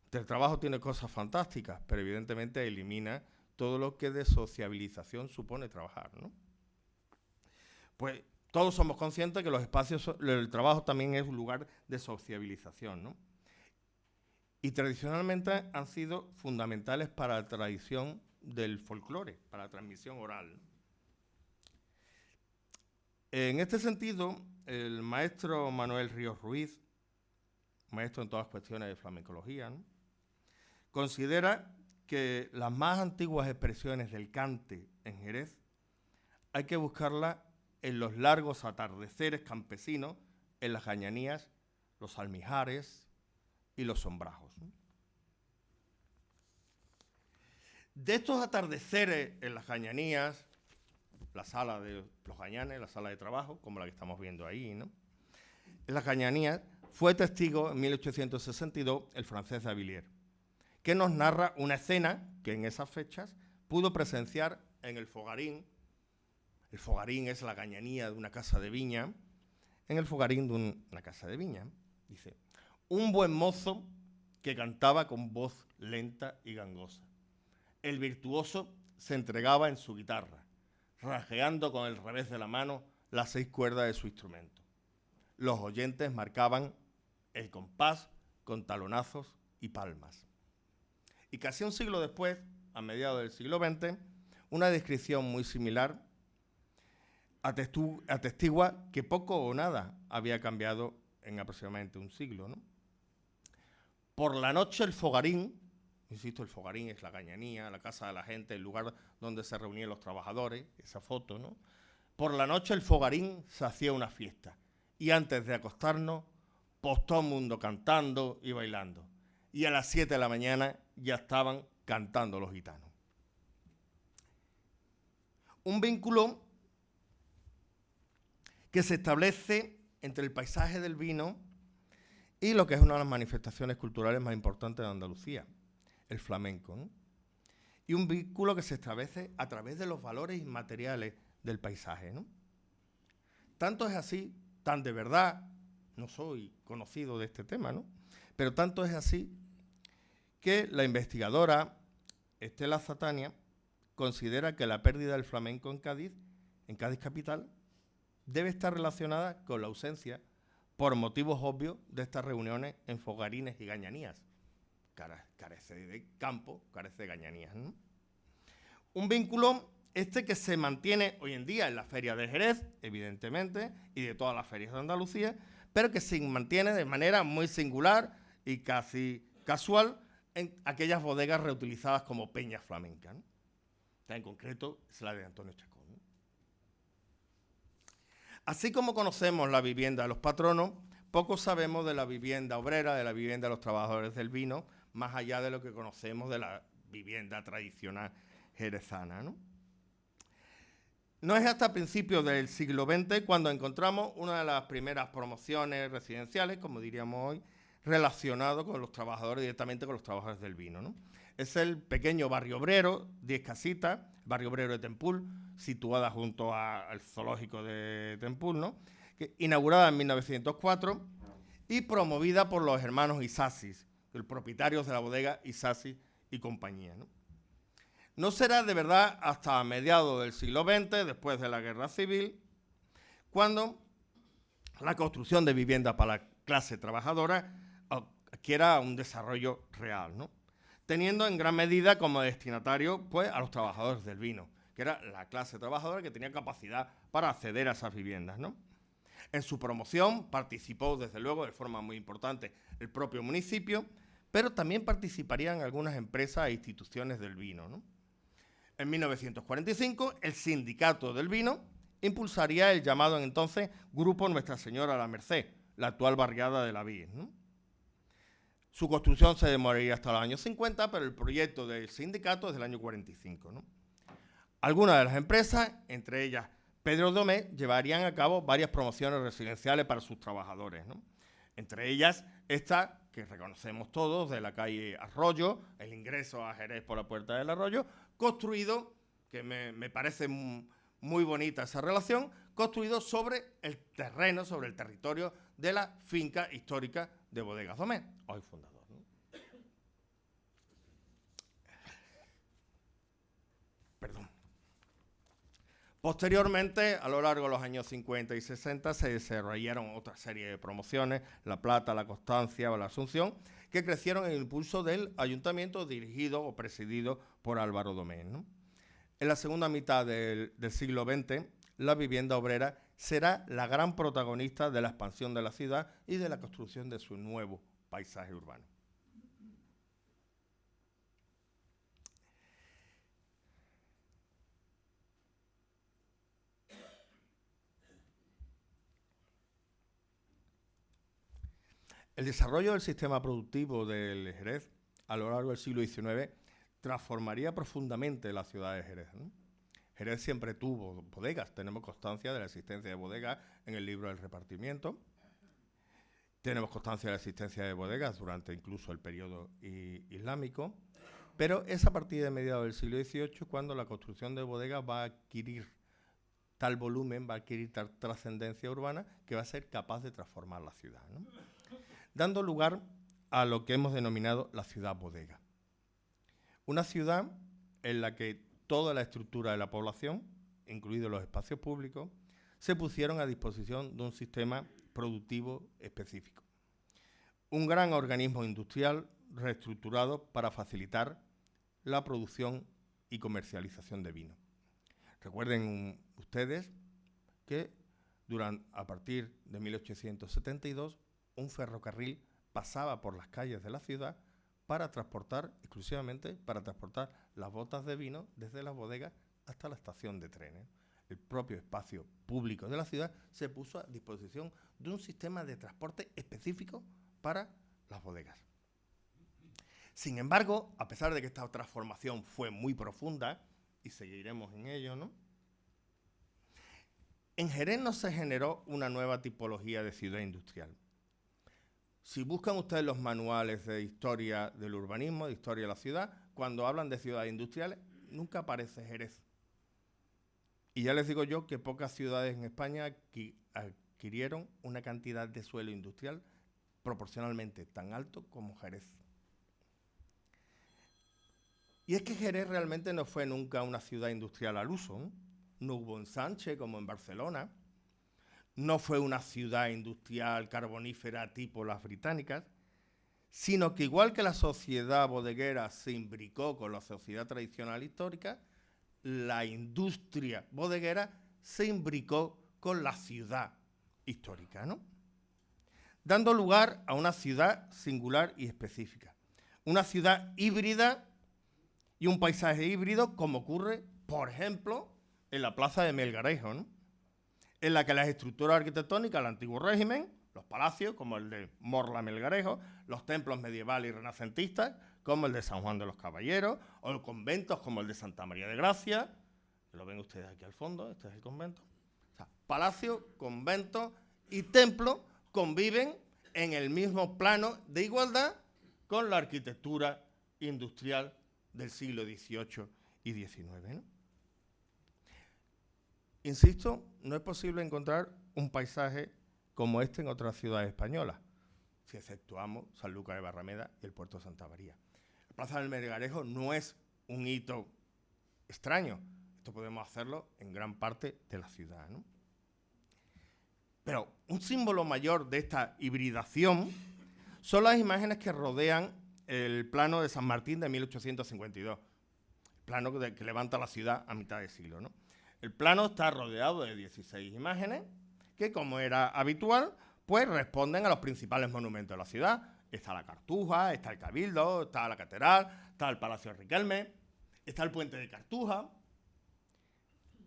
El teletrabajo tiene cosas fantásticas, pero evidentemente elimina todo lo que de sociabilización supone trabajar, ¿no? Pues todos somos conscientes que los espacios, el trabajo también es un lugar de sociabilización, ¿no? Y tradicionalmente han sido fundamentales para la tradición del folclore, para la transmisión oral, ¿no? En este sentido, el maestro Manuel Ríos Ruiz, maestro en todas las cuestiones de flamencología, ¿no?, considera que las más antiguas expresiones del cante en Jerez hay que buscarlas en los largos atardeceres campesinos, en las gañanías, los almijares y los sombrajos, ¿no? De estos atardeceres en las gañanías, la sala de los gañanes, la sala de trabajo, como la que estamos viendo ahí, ¿no?, en las gañanías fue testigo en 1862 el francés Davilliers, que nos narra una escena que en esas fechas pudo presenciar en el Fogarín. El Fogarín es la gañanía de una casa de viña. En el Fogarín de una casa de viña, dice: un buen mozo que cantaba con voz lenta y gangosa. El virtuoso se entregaba en su guitarra, rasgueando con el revés de la mano las 6 cuerdas de su instrumento. Los oyentes marcaban el compás con talonazos y palmas. Y casi un siglo después, a mediados del siglo XX, una descripción muy similar atestigua que poco o nada había cambiado en aproximadamente un siglo, ¿no? Por la noche el fogarín, insisto, el fogarín es la gañanía, la casa de la gente, el lugar donde se reunían los trabajadores, esa foto, ¿no? Por la noche el fogarín se hacía una fiesta y antes de acostarnos, pues todo el mundo cantando y bailando. Y a las 7 de la mañana ya estaban cantando los gitanos. Un vínculo que se establece entre el paisaje del vino y lo que es una de las manifestaciones culturales más importantes de Andalucía, el flamenco, ¿no? Y un vínculo que se establece a través de los valores inmateriales del paisaje, ¿no? Tanto es así, tan de verdad, no soy conocido de este tema, ¿no? Pero tanto es así que la investigadora Estela Zatania considera que la pérdida del flamenco en Cádiz capital, debe estar relacionada con la ausencia, por motivos obvios, de estas reuniones en fogarines y gañanías. Carece de campo, carece de gañanías, ¿no? Un vínculo que se mantiene hoy en día en la Feria de Jerez, evidentemente, y de todas las ferias de Andalucía, pero que se mantiene de manera muy singular y casi casual en aquellas bodegas reutilizadas como peñas flamencas, ¿no? En concreto es la de Antonio Chacón, ¿no? Así como conocemos la vivienda de los patronos, poco sabemos de la vivienda obrera, de la vivienda de los trabajadores del vino, más allá de lo que conocemos de la vivienda tradicional jerezana, ¿no? No es hasta principios del siglo XX cuando encontramos una de las primeras promociones residenciales, como diríamos hoy, relacionado con los trabajadores, directamente con los trabajadores del vino, ¿no? Es el pequeño barrio obrero, 10 casitas, barrio obrero de Tempul, situada junto al zoológico de Tempul, ¿no? Inaugurada en 1904 y promovida por los hermanos Isasis, los propietarios de la bodega Isasis y compañía, ¿no? No será de verdad hasta mediados del siglo XX, después de la Guerra Civil, cuando la construcción de viviendas para la clase trabajadora adquiera un desarrollo real, ¿no? Teniendo en gran medida como destinatario, pues, a los trabajadores del vino, que era la clase trabajadora que tenía capacidad para acceder a esas viviendas, ¿no? En su promoción participó, desde luego, de forma muy importante el propio municipio, pero también participarían algunas empresas e instituciones del vino, ¿no? En 1945, el Sindicato del Vino impulsaría el llamado entonces Grupo Nuestra Señora la Merced, la actual barriada de la Vies, ¿no? Su construcción se demoraría hasta los años 50, pero el proyecto del sindicato es del año 45, ¿no? Algunas de las empresas, entre ellas Pedro Domé, llevarían a cabo varias promociones residenciales para sus trabajadores, ¿no? Entre ellas esta que reconocemos todos, de la calle Arroyo, el ingreso a Jerez por la Puerta del Arroyo, construido, que me parece muy bonita esa relación, construido sobre el terreno, sobre el territorio de la finca histórica de Bodegas Domé, hoy fundador, ¿no? Perdón. Posteriormente, a lo largo de los años 50 y 60, se desarrollaron otra serie de promociones, La Plata, La Constancia o La Asunción, que crecieron en el impulso del ayuntamiento dirigido o presidido por Álvaro Domé, ¿no? En la segunda mitad del siglo XX, la vivienda obrera será la gran protagonista de la expansión de la ciudad y de la construcción de su nuevo paisaje urbano. El desarrollo del sistema productivo del Jerez a lo largo del siglo XIX transformaría profundamente la ciudad de Jerez, ¿no? Jerez siempre tuvo bodegas, tenemos constancia de la existencia de bodegas en el libro del repartimiento, tenemos constancia de la existencia de bodegas durante incluso el periodo islámico, pero es a partir de mediados del siglo XVIII cuando la construcción de bodegas va a adquirir tal volumen, va a adquirir tal trascendencia urbana que va a ser capaz de transformar la ciudad, ¿no? Dando lugar a lo que hemos denominado la ciudad bodega. Una ciudad en la que toda la estructura de la población, incluidos los espacios públicos, se pusieron a disposición de un sistema productivo específico. Un gran organismo industrial reestructurado para facilitar la producción y comercialización de vino. Recuerden ustedes que a partir de 1872 un ferrocarril pasaba por las calles de la ciudad exclusivamente para transportar las botas de vino desde las bodegas hasta la estación de trenes. El propio espacio público de la ciudad se puso a disposición de un sistema de transporte específico para las bodegas. Sin embargo, a pesar de que esta transformación fue muy profunda, y seguiremos en ello, ¿no?, en Jerez no se generó una nueva tipología de ciudad industrial. Si buscan ustedes los manuales de historia del urbanismo, de historia de la ciudad, cuando hablan de ciudades industriales, nunca aparece Jerez. Y ya les digo yo que pocas ciudades en España adquirieron una cantidad de suelo industrial proporcionalmente tan alto como Jerez. Y es que Jerez realmente no fue nunca una ciudad industrial al uso, ¿no? No hubo ensanche como en Barcelona, no fue una ciudad industrial carbonífera tipo las británicas, sino que igual que la sociedad bodeguera se imbricó con la sociedad tradicional histórica, la industria bodeguera se imbricó con la ciudad histórica, ¿no?, dando lugar a una ciudad singular y específica. Una ciudad híbrida y un paisaje híbrido, como ocurre, por ejemplo, en la plaza de Melgarejo, ¿no?, en la que las estructuras arquitectónicas del antiguo régimen, los palacios, como el de Morla Melgarejo, los templos medievales y renacentistas, como el de San Juan de los Caballeros, o los conventos como el de Santa María de Gracia, que lo ven ustedes aquí al fondo, este es el convento. O sea, palacio, convento y templo conviven en el mismo plano de igualdad con la arquitectura industrial del siglo XVIII y XIX, ¿no? Insisto, no es posible encontrar un paisaje como este en otras ciudades españolas, si exceptuamos Sanlúcar de Barrameda y el puerto de Santa María. La plaza del Melgarejo no es un hito extraño, esto podemos hacerlo en gran parte de la ciudad, ¿no? Pero un símbolo mayor de esta hibridación son las imágenes que rodean el plano de San Martín de 1852, el plano que levanta la ciudad a mitad de siglo, ¿no? El plano está rodeado de 16 imágenes que, como era habitual, pues responden a los principales monumentos de la ciudad. Está la Cartuja, está el Cabildo, está la Catedral, está el Palacio de Riquelme, está el Puente de Cartuja.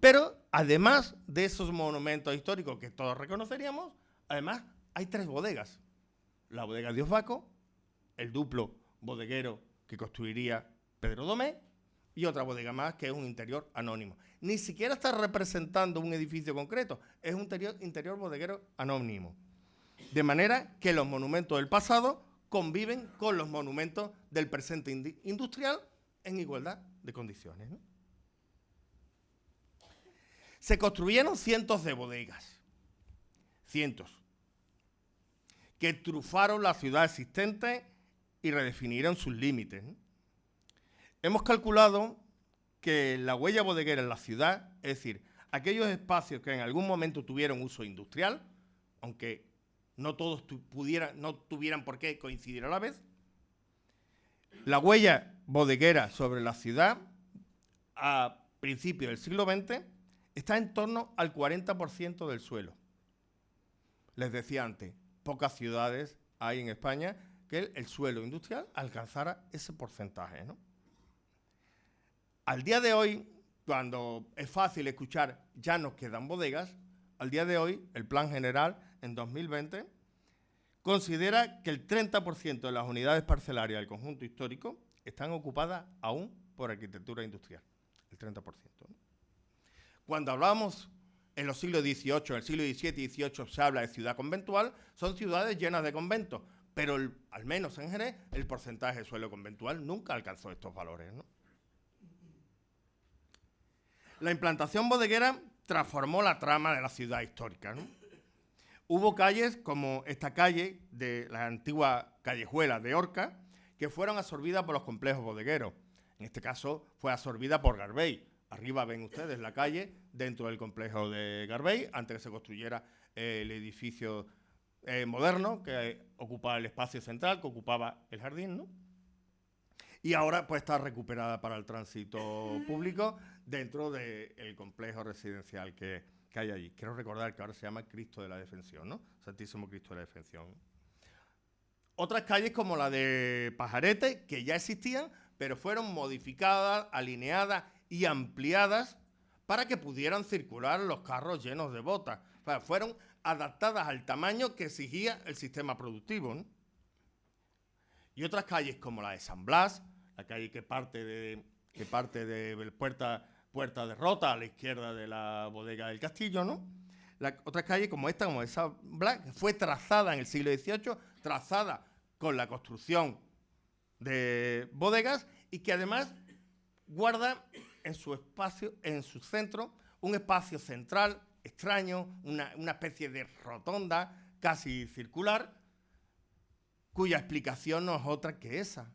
Pero, además de esos monumentos históricos que todos reconoceríamos, además hay 3 bodegas. La bodega de Osbaco, el duplo bodeguero que construiría Pedro Domé, y otra bodega más que es un interior anónimo. Ni siquiera está representando un edificio concreto, es un interior bodeguero anónimo. De manera que los monumentos del pasado conviven con los monumentos del presente industrial en igualdad de condiciones, ¿no? Se construyeron cientos de bodegas, cientos, que trufaron la ciudad existente y redefinieron sus límites, ¿no? Hemos calculado que la huella bodeguera en la ciudad, es decir, aquellos espacios que en algún momento tuvieron uso industrial, aunque no todos no tuvieran por qué coincidir a la vez, la huella bodeguera sobre la ciudad a principios del siglo XX está en torno al 40% del suelo. Les decía antes, pocas ciudades hay en España que el suelo industrial alcanzara ese porcentaje, ¿no? Al día de hoy, cuando es fácil escuchar ya nos quedan bodegas, al día de hoy el Plan General en 2020 considera que el 30% de las unidades parcelarias del conjunto histórico están ocupadas aún por arquitectura industrial, el 30%, ¿no? Cuando hablamos en los siglos XVIII, en el siglo XVII y XVIII se habla de ciudad conventual, son ciudades llenas de conventos, pero al menos en Jerez el porcentaje de suelo conventual nunca alcanzó estos valores, ¿no? La implantación bodeguera transformó la trama de la ciudad histórica, ¿no? Hubo calles como esta calle de la antigua callejuela de Orca, que fueron absorbidas por los complejos bodegueros. En este caso fue absorbida por Garbey. Arriba ven ustedes la calle dentro del complejo de Garbey, antes que se construyera el edificio moderno que ocupaba el espacio central, que ocupaba el jardín, ¿no? Y ahora pues está recuperada para el tránsito público dentro del complejo residencial que hay allí. Quiero recordar que ahora se llama Cristo de la Defensión, ¿no? Santísimo Cristo de la Defensión. Otras calles como la de Pajarete, que ya existían, pero fueron modificadas, alineadas y ampliadas para que pudieran circular los carros llenos de botas. O sea, fueron adaptadas al tamaño que exigía el sistema productivo, ¿no? Y otras calles como la de San Blas, la calle que parte de Puerta de Rota, a la izquierda de la bodega del Castillo, ¿no? Otra calle como esta, como esa Blas, fue trazada en el siglo XVIII, trazada con la construcción de bodegas y que además guarda en su espacio, en su centro, un espacio central extraño, una especie de rotonda casi circular, cuya explicación no es otra que ese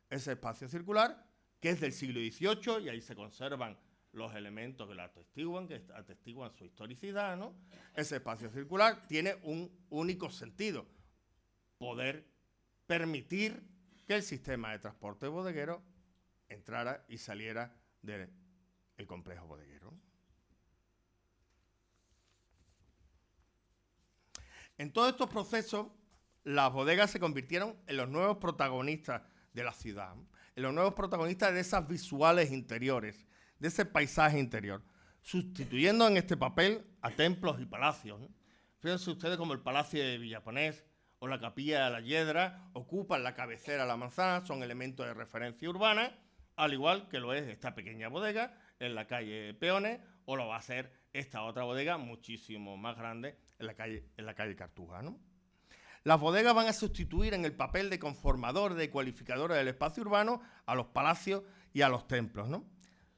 espacio circular, que es del siglo XVIII, y ahí se conservan los elementos que atestiguan su historicidad, ¿no? Ese espacio circular tiene un único sentido: poder permitir que el sistema de transporte bodeguero entrara y saliera del complejo bodeguero. En todos estos procesos, las bodegas se convirtieron en los nuevos protagonistas de la ciudad, en los nuevos protagonistas de esas visuales interiores, de ese paisaje interior, sustituyendo en este papel a templos y palacios, ¿no? Fíjense ustedes como el Palacio de Villaponés o la Capilla de la Hiedra ocupan la cabecera de la manzana, son elementos de referencia urbana, al igual que lo es esta pequeña bodega en la calle Peones, o lo va a ser esta otra bodega muchísimo más grande en la calle Cartuja, ¿no? Las bodegas van a sustituir en el papel de conformador, de cualificadora del espacio urbano a los palacios y a los templos, ¿no?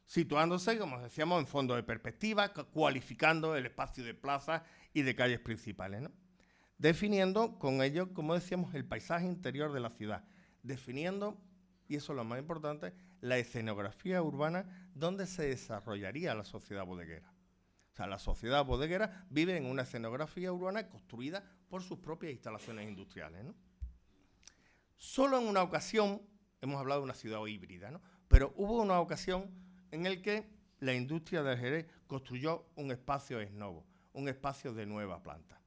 Situándose, como decíamos, en fondo de perspectiva, cualificando el espacio de plazas y de calles principales, ¿no? Definiendo con ello, como decíamos, el paisaje interior de la ciudad, definiendo, y eso es lo más importante, la escenografía urbana donde se desarrollaría la sociedad bodeguera. O sea, la sociedad bodeguera vive en una escenografía urbana construida por sus propias instalaciones industriales, ¿no? Solo en una ocasión, hemos hablado de una ciudad híbrida, ¿no? Pero hubo una ocasión en la que la industria del Jerez construyó un espacio ex novo, un espacio de nueva planta.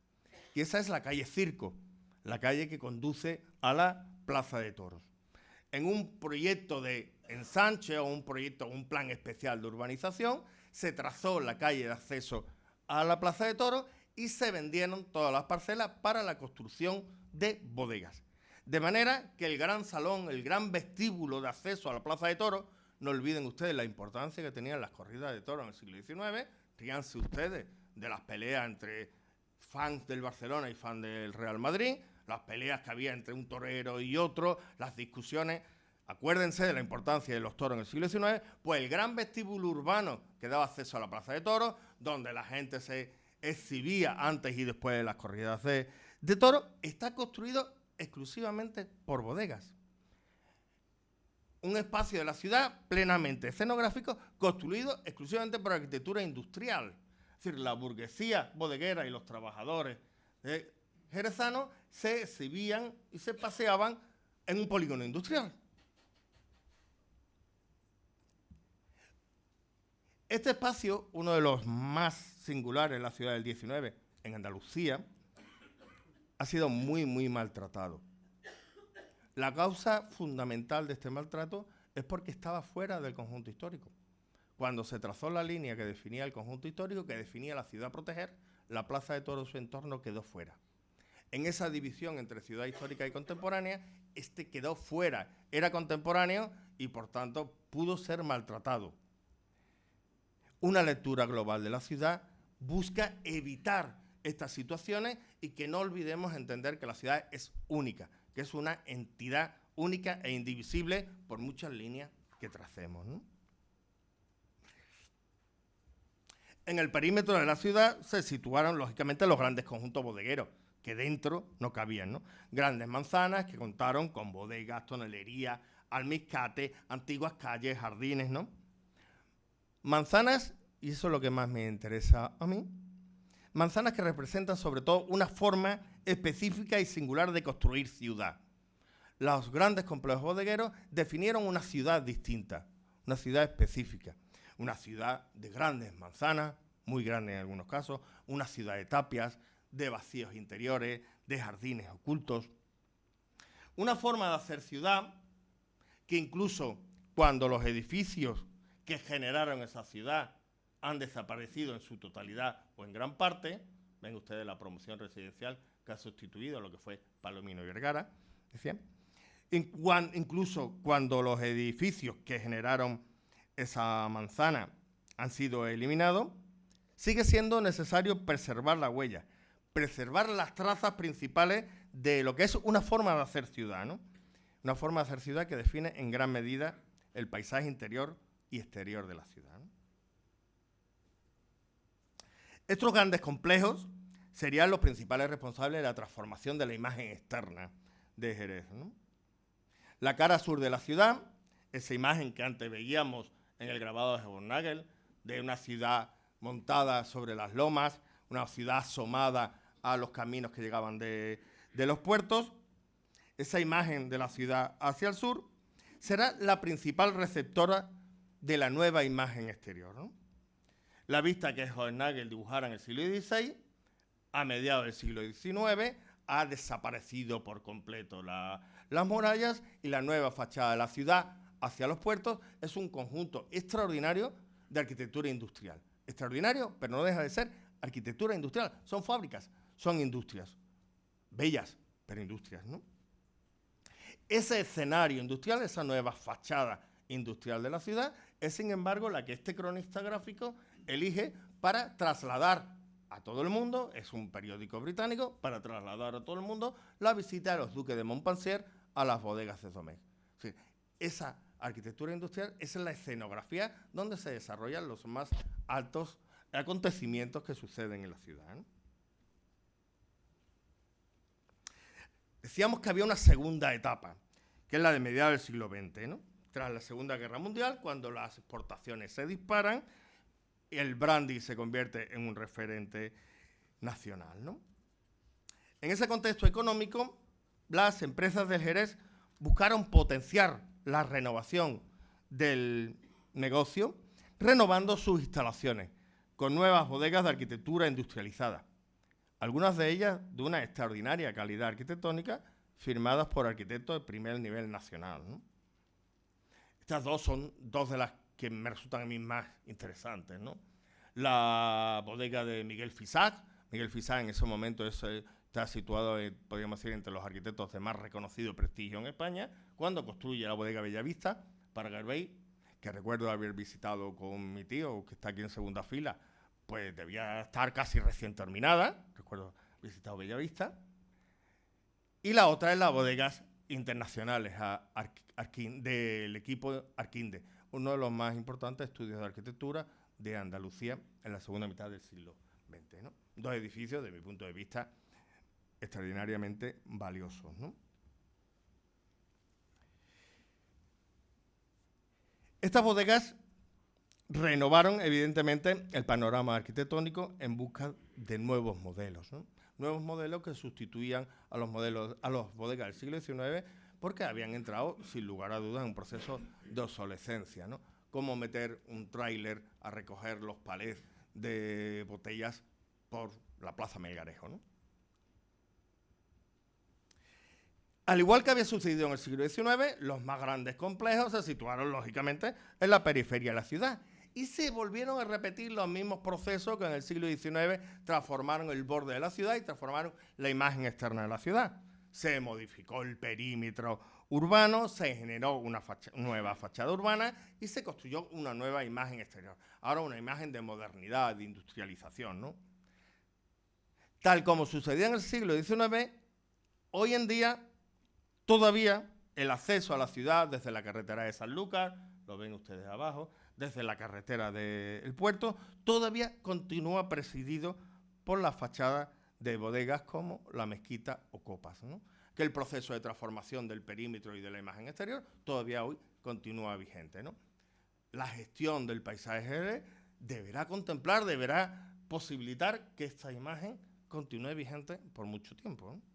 Y esa es la calle Circo, la calle que conduce a la Plaza de Toros. En un proyecto de ensanche o un plan especial de urbanización, se trazó la calle de acceso a la Plaza de Toros y se vendieron todas las parcelas para la construcción de bodegas. De manera que el gran salón, el gran vestíbulo de acceso a la Plaza de Toros, no olviden ustedes la importancia que tenían las corridas de toros en el siglo XIX, ríanse ustedes de las peleas entre fans del Barcelona y fans del Real Madrid, las peleas que había entre un torero y otro, las discusiones. Acuérdense de la importancia de los toros en el siglo XIX, pues el gran vestíbulo urbano que daba acceso a la Plaza de Toros, donde la gente se exhibía antes y después de las corridas de toros, está construido exclusivamente por bodegas. Un espacio de la ciudad plenamente escenográfico, construido exclusivamente por arquitectura industrial. Es decir, la burguesía bodeguera y los trabajadores jerezanos se exhibían y se paseaban en un polígono industrial. Este espacio, uno de los más singulares en la ciudad del 19, en Andalucía, ha sido muy, muy maltratado. La causa fundamental de este maltrato es porque estaba fuera del conjunto histórico. Cuando se trazó la línea que definía el conjunto histórico, que definía la ciudad a proteger, la Plaza de Toros y su entorno quedó fuera. En esa división entre ciudad histórica y contemporánea, este quedó fuera, era contemporáneo y por tanto pudo ser maltratado. Una lectura global de la ciudad busca evitar estas situaciones y que no olvidemos entender que la ciudad es única, que es una entidad única e indivisible por muchas líneas que tracemos, ¿no? En el perímetro de la ciudad se situaron, lógicamente, los grandes conjuntos bodegueros, que dentro no cabían, ¿no? Grandes manzanas que contaron con bodegas, tonelerías, almizcate, antiguas calles, jardines, ¿no? Manzanas, y eso es lo que más me interesa a mí, manzanas que representan sobre todo una forma específica y singular de construir ciudad. Los grandes complejos bodegueros definieron una ciudad distinta, una ciudad específica, una ciudad de grandes manzanas, muy grandes en algunos casos, una ciudad de tapias, de vacíos interiores, de jardines ocultos. Una forma de hacer ciudad que incluso cuando los edificios que generaron esa ciudad han desaparecido en su totalidad o en gran parte, ven ustedes la promoción residencial que ha sustituido a lo que fue Palomino y Vergara, decían, incluso cuando los edificios que generaron esa manzana han sido eliminados, sigue siendo necesario preservar la huella, preservar las trazas principales de lo que es una forma de hacer ciudad, ¿no? Una forma de hacer ciudad que define en gran medida el paisaje interior y exterior de la ciudad, ¿no? Estos grandes complejos serían los principales responsables de la transformación de la imagen externa de Jerez, ¿no? La cara sur de la ciudad, esa imagen que antes veíamos en el grabado de Heburnagel, de una ciudad montada sobre las lomas, una ciudad asomada a los caminos que llegaban de los puertos, esa imagen de la ciudad hacia el sur será la principal receptora de la nueva imagen exterior, ¿no? La vista que Heburnagel dibujara en el siglo XVI, a mediados del siglo XIX, ha desaparecido por completo las murallas y la nueva fachada de la ciudad hacia los puertos es un conjunto extraordinario de arquitectura industrial. Extraordinario, pero no deja de ser arquitectura industrial. Son fábricas, son industrias. Bellas, pero industrias, ¿no? Ese escenario industrial, esa nueva fachada industrial de la ciudad, es sin embargo la que este cronista gráfico elige para trasladar a todo el mundo, es un periódico británico, para trasladar a todo el mundo la visita de los duques de Montpensier a las bodegas de Domecq. Sí, esa arquitectura industrial es la escenografía donde se desarrollan los más altos acontecimientos que suceden en la ciudad, ¿no? Decíamos que había una segunda etapa, que es la de mediados del siglo XX, ¿no? Tras la Segunda Guerra Mundial, cuando las exportaciones se disparan, el brandy se convierte en un referente nacional, ¿no? En ese contexto económico, las empresas del Jerez buscaron potenciar la renovación del negocio, renovando sus instalaciones con nuevas bodegas de arquitectura industrializada, algunas de ellas de una extraordinaria calidad arquitectónica, firmadas por arquitectos de primer nivel nacional, ¿no? Estas dos son dos de las que me resultan a mí más interesantes, ¿no? La bodega de Miguel Fisac. Miguel Fisac en ese momento está situado, podríamos decir, entre los arquitectos de más reconocido prestigio en España, cuando construye la bodega Bellavista para Garbey, que recuerdo haber visitado con mi tío, que está aquí en segunda fila, pues debía estar casi recién terminada, recuerdo haber visitado Bellavista. Y la otra es las bodegas internacionales del equipo Arquinde, uno de los más importantes estudios de arquitectura de Andalucía en la segunda mitad del siglo XX, ¿no? Dos edificios, desde mi punto de vista, extraordinariamente valiosos, ¿no? Estas bodegas renovaron, evidentemente, el panorama arquitectónico en busca de nuevos modelos, ¿no? Nuevos modelos que sustituían a los bodegas del siglo XIX, porque habían entrado, sin lugar a dudas, en un proceso de obsolescencia, ¿no? Cómo meter un tráiler a recoger los palés de botellas por la Plaza Melgarejo, ¿no? Al igual que había sucedido en el siglo XIX, los más grandes complejos se situaron, lógicamente, en la periferia de la ciudad. Y se volvieron a repetir los mismos procesos que en el siglo XIX transformaron el borde de la ciudad y transformaron la imagen externa de la ciudad. Se modificó el perímetro urbano, se generó una nueva fachada urbana y se construyó una nueva imagen exterior. Ahora una imagen de modernidad, de industrialización, ¿no? Tal como sucedía en el siglo XIX, hoy en día todavía el acceso a la ciudad desde la carretera de Sanlúcar, lo ven ustedes abajo, desde la carretera del puerto, todavía continúa presidido por las fachadas de bodegas como la Mezquita o Copas, ¿no? Que el proceso de transformación del perímetro y de la imagen exterior todavía hoy continúa vigente, ¿no? La gestión del paisaje Jerez deberá contemplar, deberá posibilitar que esta imagen continúe vigente por mucho tiempo, ¿no?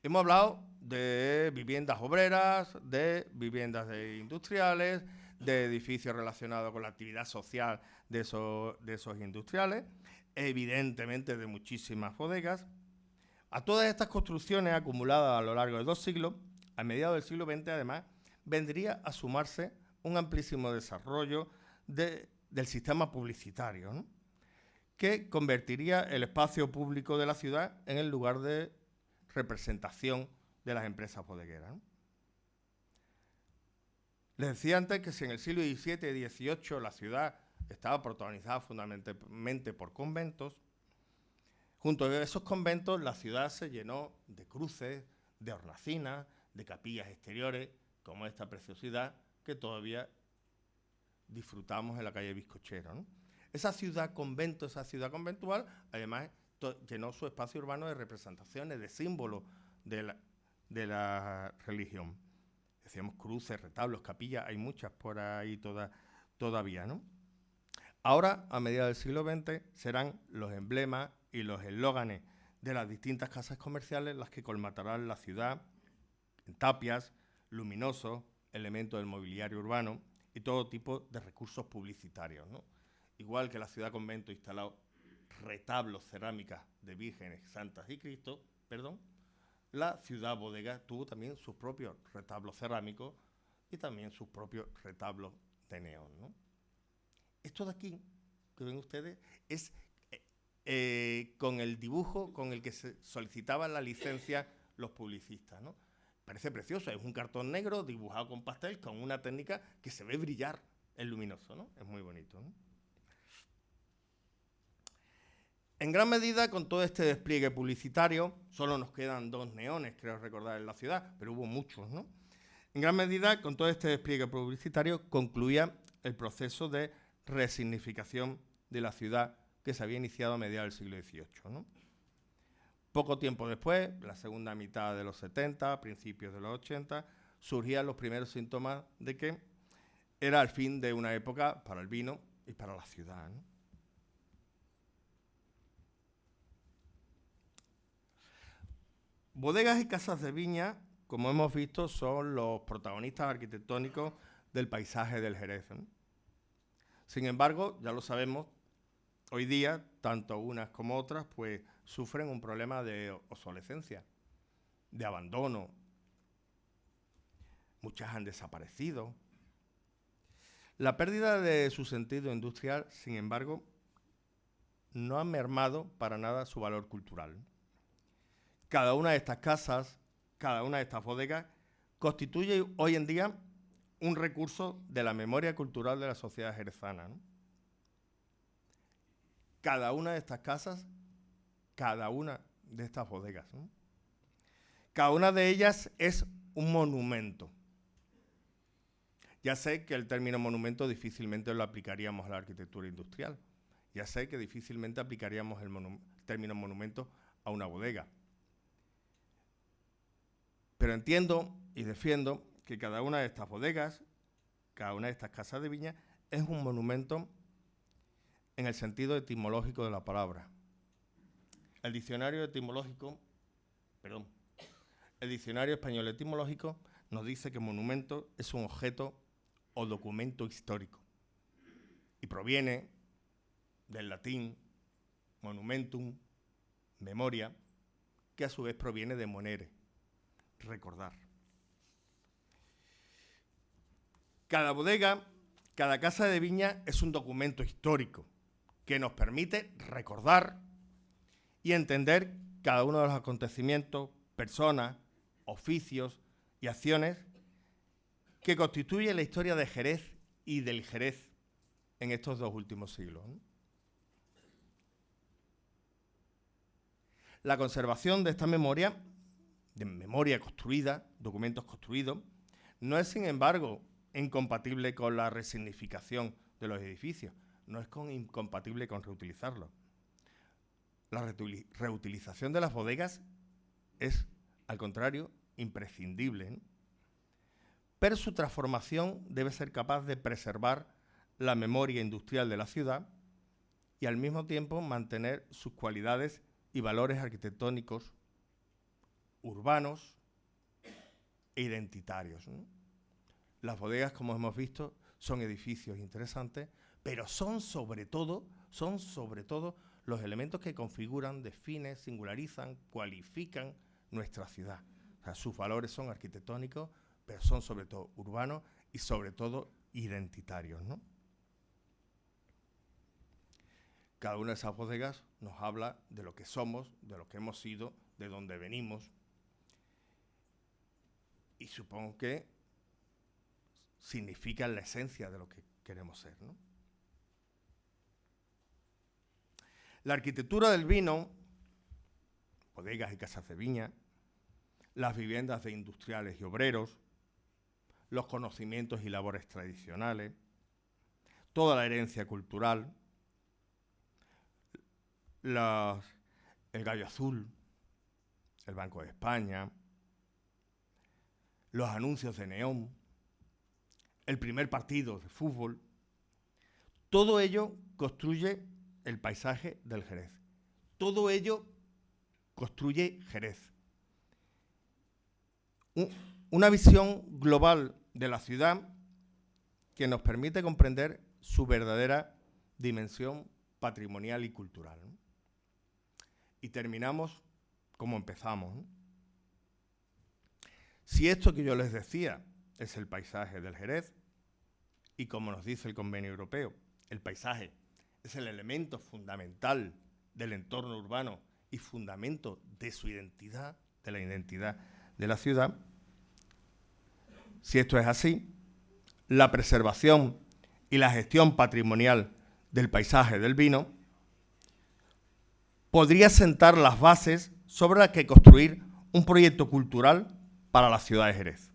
Hemos hablado de viviendas obreras, de viviendas industriales, de edificios relacionados con la actividad social de esos industriales, evidentemente de muchísimas bodegas. A todas estas construcciones acumuladas a lo largo de 2 siglos, a mediados del siglo XX, además, vendría a sumarse un amplísimo desarrollo del sistema publicitario, ¿no? Que convertiría el espacio público de la ciudad en el lugar de representación de las empresas bodegueras, ¿no? Les decía antes que si en el siglo XVII y XVIII la ciudad estaba protagonizada fundamentalmente por conventos, junto a esos conventos la ciudad se llenó de cruces, de hornacinas, de capillas exteriores, como esta preciosidad que todavía disfrutamos en la calle Bizcochero, ¿no? Esa ciudad convento, esa ciudad conventual, además llenó su espacio urbano de representaciones, de símbolos de la religión. Decíamos cruces, retablos, capillas, hay muchas por ahí todavía, ¿no? Ahora, a mediados del siglo XX, serán los emblemas y los eslóganes de las distintas casas comerciales las que colmatarán la ciudad en tapias, luminosos, elementos del mobiliario urbano y todo tipo de recursos publicitarios, ¿no? Igual que la ciudad convento instalado retablos cerámicas de vírgenes, santas y Cristo, la ciudad bodega tuvo también sus propios retablos cerámicos y también sus propios retablos de neón, ¿no? Esto de aquí, que ven ustedes, es con el dibujo con el que se solicitaban la licencia los publicistas, ¿no? Parece precioso, es un cartón negro dibujado con pastel con una técnica que se ve brillar, es luminoso, ¿no? Es muy bonito, ¿no? En gran medida, con todo este despliegue publicitario, solo nos quedan 2 neones, creo recordar, en la ciudad, pero hubo muchos, ¿no? En gran medida, con todo este despliegue publicitario, concluía el proceso de resignificación de la ciudad que se había iniciado a mediados del siglo XVIII, ¿no? Poco tiempo después, la segunda mitad de los 70, principios de los 80, surgían los primeros síntomas de que era el fin de una época para el vino y para la ciudad, ¿no? Bodegas y casas de viña, como hemos visto, son los protagonistas arquitectónicos del paisaje del Jerez, ¿no? Sin embargo, ya lo sabemos, hoy día, tanto unas como otras, pues sufren un problema de obsolescencia, de abandono. Muchas han desaparecido. La pérdida de su sentido industrial, sin embargo, no ha mermado para nada su valor cultural. Cada una de estas casas, cada una de estas bodegas, constituye hoy en día un recurso de la memoria cultural de la sociedad jerezana, ¿no? Cada una de estas casas, cada una de estas bodegas, ¿no? Cada una de ellas es un monumento. Ya sé que el término monumento difícilmente lo aplicaríamos a la arquitectura industrial. Ya sé que difícilmente aplicaríamos el término monumento a una bodega. Pero entiendo y defiendo que cada una de estas bodegas, cada una de estas casas de viña, es un monumento en el sentido etimológico de la palabra. El diccionario español etimológico nos dice que monumento es un objeto o documento histórico y proviene del latín monumentum, memoria, que a su vez proviene de monere, recordar. Cada bodega, cada casa de viña es un documento histórico que nos permite recordar y entender cada uno de los acontecimientos, personas, oficios y acciones que constituyen la historia de Jerez y del Jerez en estos 2 últimos siglos, ¿no? La conservación de esta memoria de memoria construida, documentos construidos, no es, sin embargo, incompatible con la resignificación de los edificios, no es incompatible con reutilizarlos. La reutilización de las bodegas es, al contrario, imprescindible, ¿no? Pero su transformación debe ser capaz de preservar la memoria industrial de la ciudad y al mismo tiempo mantener sus cualidades y valores arquitectónicos, urbanos e identitarios, ¿no? Las bodegas, como hemos visto, son edificios interesantes, pero son sobre todo los elementos que configuran, definen, singularizan, cualifican nuestra ciudad. O sea, sus valores son arquitectónicos, pero son sobre todo urbanos y sobre todo identitarios, ¿no? Cada una de esas bodegas nos habla de lo que somos, de lo que hemos sido, de dónde venimos. Y supongo que significan la esencia de lo que queremos ser, ¿no? La arquitectura del vino, bodegas y casas de viña, las viviendas de industriales y obreros, los conocimientos y labores tradicionales, toda la herencia cultural, el Gallo Azul, el Banco de España, los anuncios de neón, el primer partido de fútbol, todo ello construye el paisaje del Jerez. Todo ello construye Jerez. Una visión global de la ciudad que nos permite comprender su verdadera dimensión patrimonial y cultural, ¿no? Y terminamos como empezamos, ¿no? Si esto que yo les decía es el paisaje del Jerez, y como nos dice el Convenio Europeo, el paisaje es el elemento fundamental del entorno urbano y fundamento de su identidad, de la identidad de la ciudad, si esto es así, la preservación y la gestión patrimonial del paisaje del vino podría sentar las bases sobre las que construir un proyecto cultural para la ciudad de Jerez.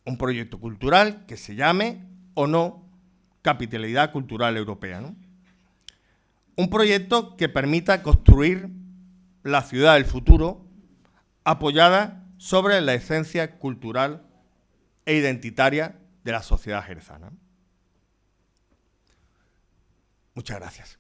Un proyecto cultural que se llame o no Capitalidad Cultural Europea, ¿no? Un proyecto que permita construir la ciudad del futuro apoyada sobre la esencia cultural e identitaria de la sociedad jerezana. Muchas gracias.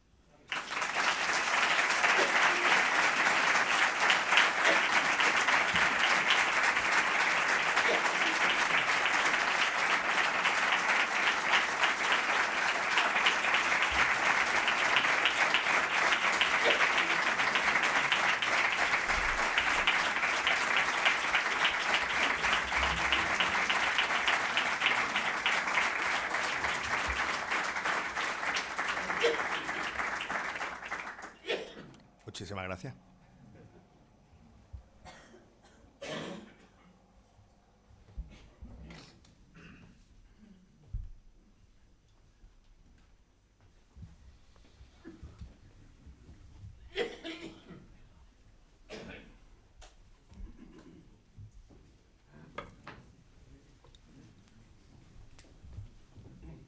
Muchísimas gracias.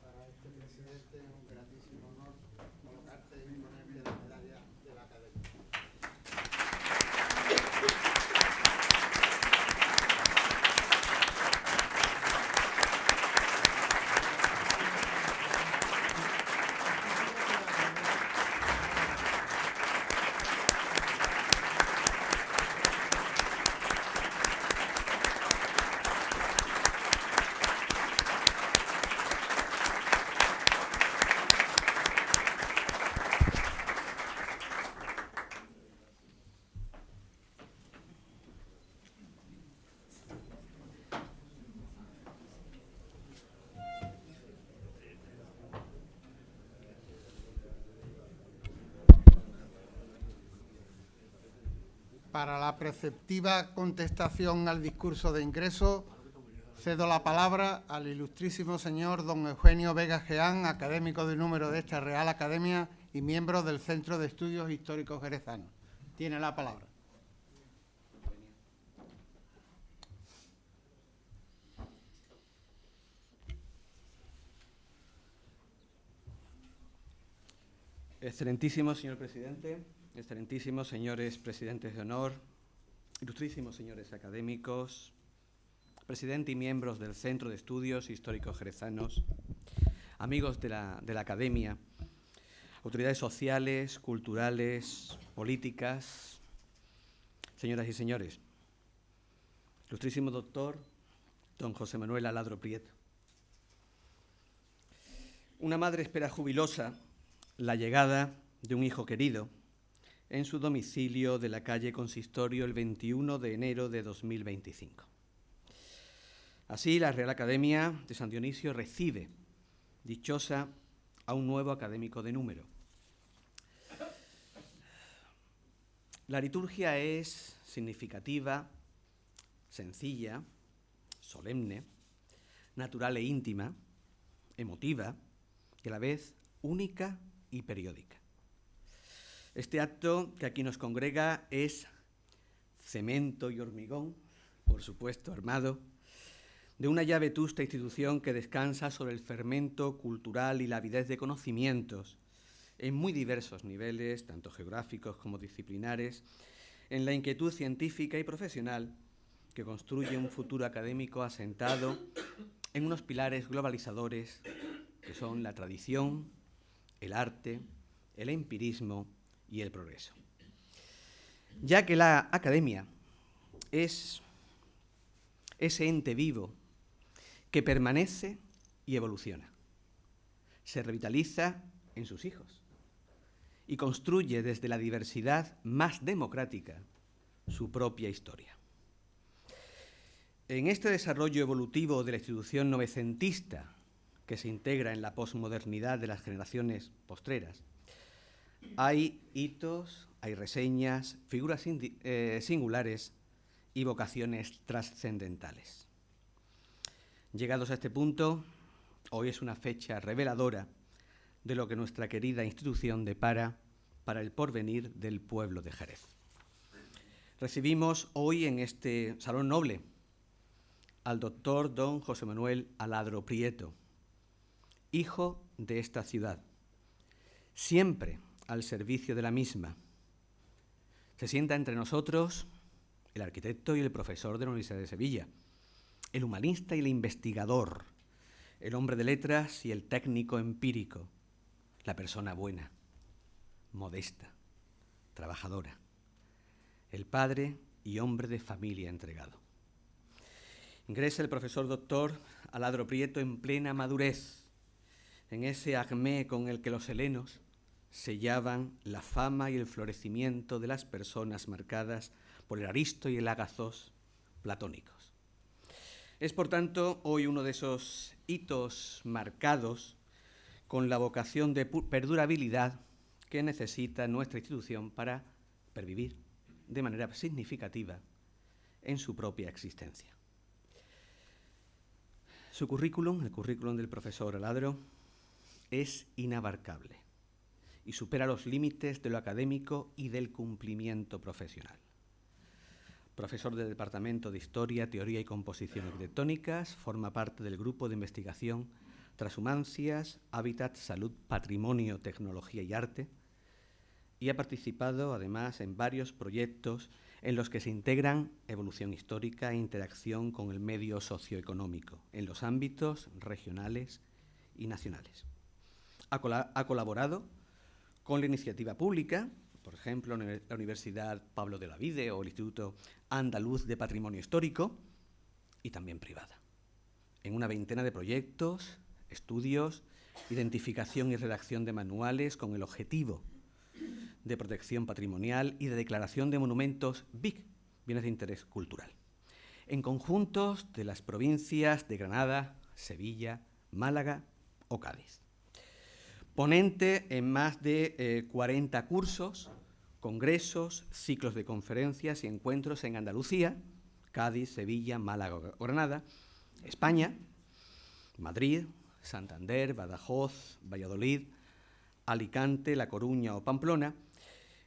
Para este presidente es un grandísimo honor colocarte y ponerte la medalla de la Academia. Para la preceptiva contestación al discurso de ingreso, cedo la palabra al ilustrísimo señor don Eugenio Vega Jeán, académico de número de esta Real Academia y miembro del Centro de Estudios Históricos Jerezanos. Tiene la palabra. Excelentísimo señor presidente, excelentísimos señores presidentes de honor, ilustrísimos señores académicos, presidente y miembros del Centro de Estudios Históricos Jerezanos, amigos de la Academia, autoridades sociales, culturales, políticas, señoras y señores, ilustrísimo doctor don José Manuel Aladro Prieto. Una madre espera jubilosa la llegada de un hijo querido en su domicilio de la calle Consistorio el 21 de enero de 2025. Así, la Real Academia de San Dionisio recibe, dichosa, a un nuevo académico de número. La liturgia es significativa, sencilla, solemne, natural e íntima, emotiva y a la vez única y periódica. Este acto que aquí nos congrega es cemento y hormigón, por supuesto armado, de una ya vetusta institución que descansa sobre el fermento cultural y la avidez de conocimientos en muy diversos niveles, tanto geográficos como disciplinares, en la inquietud científica y profesional que construye un futuro académico asentado en unos pilares globalizadores que son la tradición, el arte, el empirismo y el progreso. Ya que la academia es ese ente vivo que permanece y evoluciona, se revitaliza en sus hijos y construye desde la diversidad más democrática su propia historia. En este desarrollo evolutivo de la institución novecentista que se integra en la posmodernidad de las generaciones postreras, hay hitos, hay reseñas, figuras singulares y vocaciones trascendentales. Llegados a este punto, hoy es una fecha reveladora de lo que nuestra querida institución depara para el porvenir del pueblo de Jerez. Recibimos hoy en este salón noble al doctor don José Manuel Aladro Prieto, hijo de esta ciudad, siempre al servicio de la misma. Se sienta entre nosotros el arquitecto y el profesor de la Universidad de Sevilla, el humanista y el investigador, el hombre de letras y el técnico empírico, la persona buena, modesta, trabajadora, el padre y hombre de familia entregado. Ingresa el profesor doctor Aladro Prieto en plena madurez, en ese acmé con el que los helenos sellaban la fama y el florecimiento de las personas marcadas por el Aristo y el Agathos platónicos. Es, por tanto, hoy uno de esos hitos marcados con la vocación de perdurabilidad que necesita nuestra institución para pervivir de manera significativa en su propia existencia. Su currículum, el currículum del profesor Aladro, es inabarcable y supera los límites de lo académico y del cumplimiento profesional. Profesor del Departamento de Historia, Teoría y Composición Arquitectónicas, forma parte del grupo de investigación Transhumancias, Hábitat, Salud, Patrimonio, Tecnología y Arte, y ha participado además en varios proyectos en los que se integran evolución histórica e interacción con el medio socioeconómico en los ámbitos regionales y nacionales. Ha colaborado con la iniciativa pública, por ejemplo, en la Universidad Pablo de Olavide o el Instituto Andaluz de Patrimonio Histórico, y también privada, en una veintena de proyectos, estudios, identificación y redacción de manuales con el objetivo de protección patrimonial y de declaración de monumentos BIC, bienes de interés cultural, en conjuntos de las provincias de Granada, Sevilla, Málaga o Cádiz. Ponente en más de 40 cursos, congresos, ciclos de conferencias y encuentros en Andalucía, Cádiz, Sevilla, Málaga o Granada, España, Madrid, Santander, Badajoz, Valladolid, Alicante, La Coruña o Pamplona,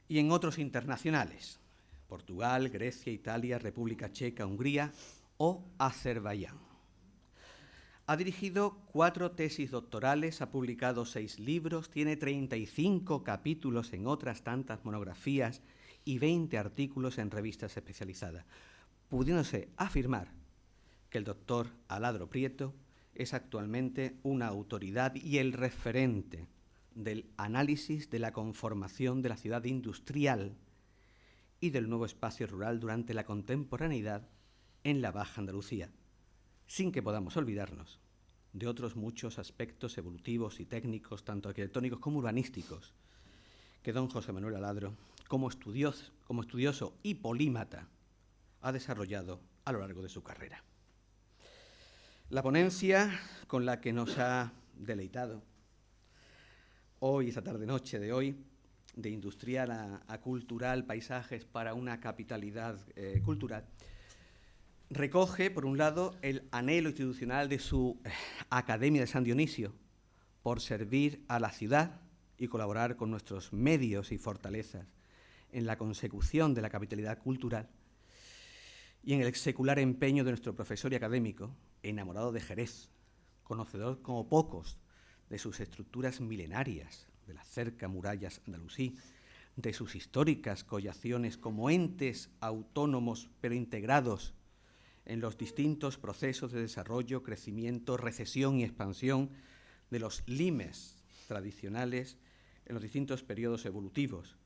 y en otros internacionales, Portugal, Grecia, Italia, República Checa, Hungría o Azerbaiyán. Ha dirigido 4 tesis doctorales, ha publicado 6 libros, tiene 35 capítulos en otras tantas monografías y 20 artículos en revistas especializadas, pudiéndose afirmar que el doctor Aladro Prieto es actualmente una autoridad y el referente del análisis de la conformación de la ciudad industrial y del nuevo espacio rural durante la contemporaneidad en la Baja Andalucía, sin que podamos olvidarnos de otros muchos aspectos evolutivos y técnicos, tanto arquitectónicos como urbanísticos, que don José Manuel Aladro, como estudioso y polímata, ha desarrollado a lo largo de su carrera. La ponencia con la que nos ha deleitado hoy, esta tarde-noche de hoy, de industrial a cultural, paisajes para una capitalidad cultural, recoge, por un lado, el anhelo institucional de su Academia de San Dionisio por servir a la ciudad y colaborar con nuestros medios y fortalezas en la consecución de la capitalidad cultural, y en el secular empeño de nuestro profesor y académico, enamorado de Jerez, conocedor como pocos de sus estructuras milenarias, de la cerca murallas andalusí, de sus históricas collaciones como entes autónomos pero integrados en los distintos procesos de desarrollo, crecimiento, recesión y expansión de los limes tradicionales en los distintos periodos evolutivos,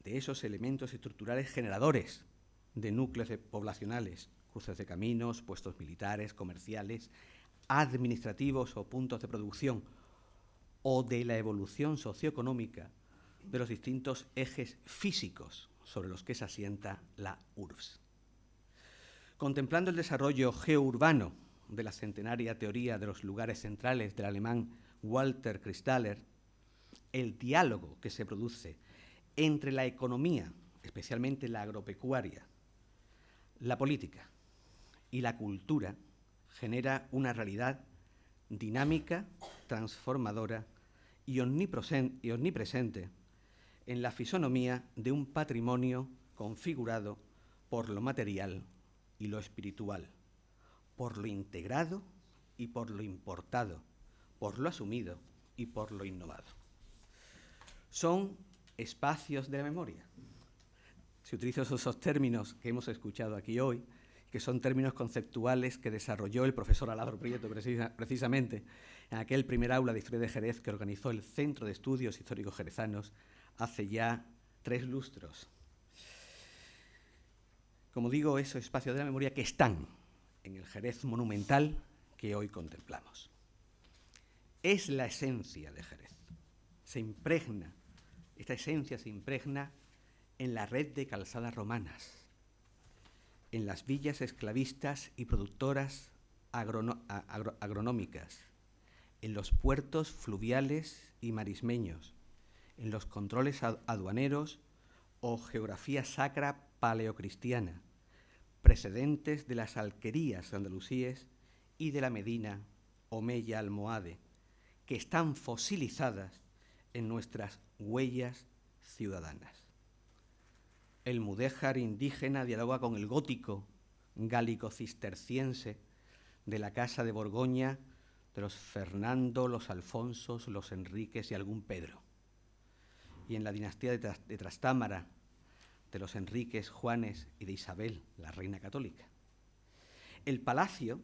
de esos elementos estructurales generadores de núcleos poblacionales, cruces de caminos, puestos militares, comerciales, administrativos o puntos de producción, o de la evolución socioeconómica de los distintos ejes físicos sobre los que se asienta la URBS. Contemplando el desarrollo geourbano de la centenaria teoría de los lugares centrales del alemán Walter Christaller, el diálogo que se produce entre la economía, especialmente la agropecuaria, la política y la cultura, genera una realidad dinámica, transformadora y omnipresente en la fisonomía de un patrimonio configurado por lo material y lo espiritual, por lo integrado y por lo importado, por lo asumido y por lo innovado. Son espacios de la memoria. Si utilizo esos términos que hemos escuchado aquí hoy, que son términos conceptuales que desarrolló el profesor Aladro Prieto precisamente en aquel primer aula de Historia de Jerez que organizó el Centro de Estudios Históricos Jerezanos hace ya 3 lustros. Como digo, esos espacios de la memoria que están en el Jerez monumental que hoy contemplamos. Es la esencia de Jerez. Esta esencia se impregna en la red de calzadas romanas, en las villas esclavistas y productoras agronómicas, en los puertos fluviales y marismeños, en los controles aduaneros o geografía sacra paleocristiana, precedentes de las alquerías andalusíes y de la Medina omeya almohade, que están fosilizadas en nuestras huellas ciudadanas. El mudéjar indígena dialoga con el gótico gálico-cisterciense de la Casa de Borgoña, de los Fernando, los Alfonsos, los Enriques y algún Pedro. Y en la dinastía de Trastámara, de los Enriques, Juanes y de Isabel, la reina católica. El palacio,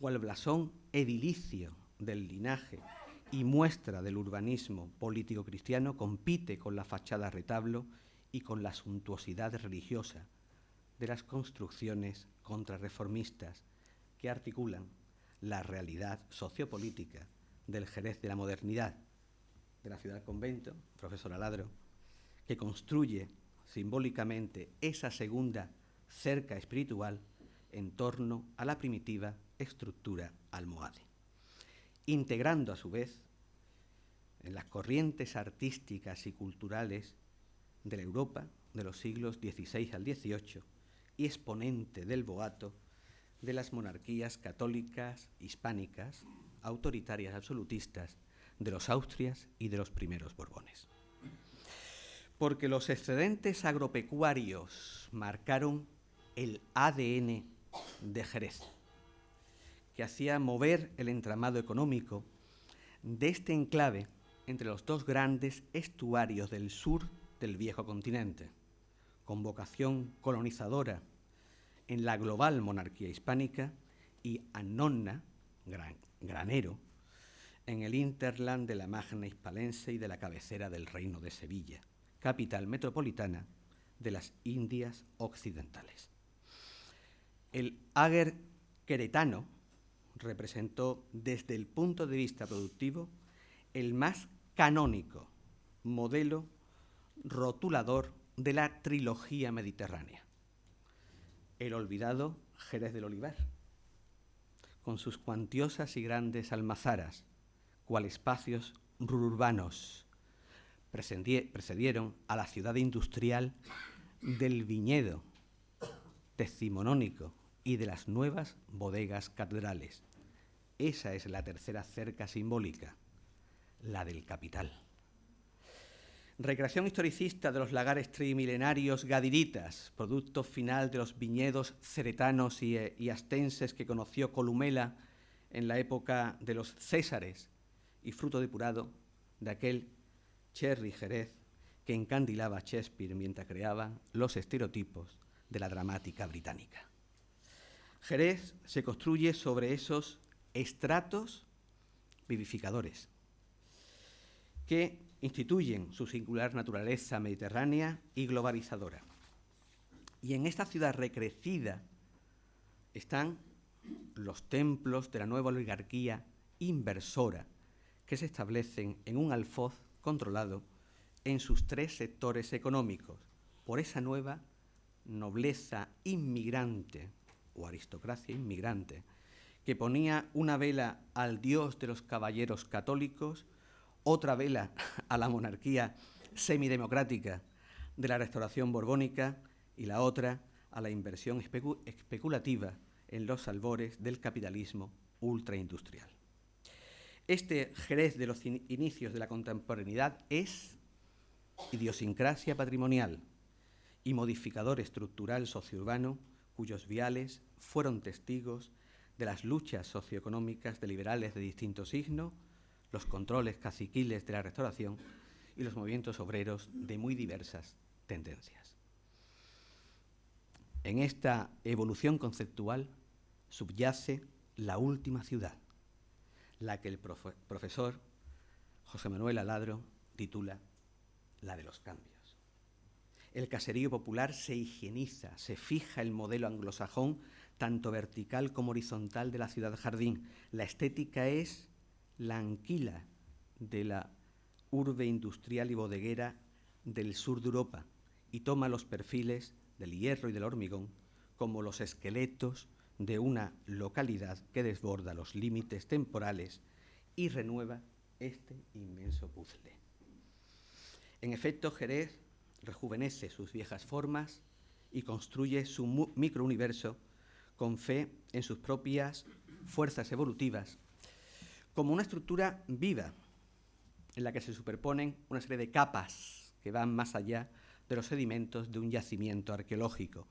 cual blasón edilicio del linaje y muestra del urbanismo político cristiano, compite con la fachada retablo y con la suntuosidad religiosa de las construcciones contrarreformistas que articulan la realidad sociopolítica del Jerez de la modernidad, de la ciudad convento, profesor Aladro, que construye simbólicamente esa segunda cerca espiritual en torno a la primitiva estructura almohade, integrando a su vez en las corrientes artísticas y culturales de la Europa de los siglos XVI al XVIII y exponente del boato de las monarquías católicas, hispánicas, autoritarias absolutistas, de los Austrias y de los primeros Borbones. Porque los excedentes agropecuarios marcaron el ADN de Jerez, que hacía mover el entramado económico de este enclave entre los dos grandes estuarios del sur del viejo continente, con vocación colonizadora en la global monarquía hispánica y annona, granero, en el hinterland de la Magna Hispalense y de la cabecera del Reino de Sevilla, capital metropolitana de las Indias Occidentales. El Ager queretano representó desde el punto de vista productivo el más canónico modelo rotulador de la trilogía mediterránea. El olvidado Jerez del Olivar, con sus cuantiosas y grandes almazaras, cual espacios rururbanos, precedieron a la ciudad industrial del viñedo decimonónico y de las nuevas bodegas catedrales. Esa es la tercera cerca simbólica, la del capital. Recreación historicista de los lagares trimilenarios gadiritas, producto final de los viñedos ceretanos y astenses que conoció Columela en la época de los Césares y fruto depurado de aquel Cherry Jerez que encandilaba a Shakespeare mientras creaba los estereotipos de la dramática británica. Jerez se construye sobre esos estratos vivificadores que instituyen su singular naturaleza mediterránea y globalizadora. Y en esta ciudad recrecida están los templos de la nueva oligarquía inversora que se establecen en un alfoz controlado en sus tres sectores económicos por esa nueva nobleza inmigrante o aristocracia inmigrante que ponía una vela al dios de los caballeros católicos, otra vela a la monarquía semidemocrática de la restauración borbónica y la otra a la inversión especulativa en los albores del capitalismo ultraindustrial. Este Jerez de los inicios de la contemporaneidad es idiosincrasia patrimonial y modificador estructural sociourbano cuyos viales fueron testigos de las luchas socioeconómicas de liberales de distinto signo, los controles caciquiles de la restauración y los movimientos obreros de muy diversas tendencias. En esta evolución conceptual subyace la última ciudad, la que el profesor José Manuel Aladro titula la de los cambios. El caserío popular se higieniza, se fija el modelo anglosajón, tanto vertical como horizontal de la ciudad-jardín. La estética es la anquila de la urbe industrial y bodeguera del sur de Europa y toma los perfiles del hierro y del hormigón como los esqueletos de una localidad que desborda los límites temporales y renueva este inmenso puzzle. En efecto, Jerez rejuvenece sus viejas formas y construye su microuniverso con fe en sus propias fuerzas evolutivas, como una estructura viva en la que se superponen una serie de capas que van más allá de los sedimentos de un yacimiento arqueológico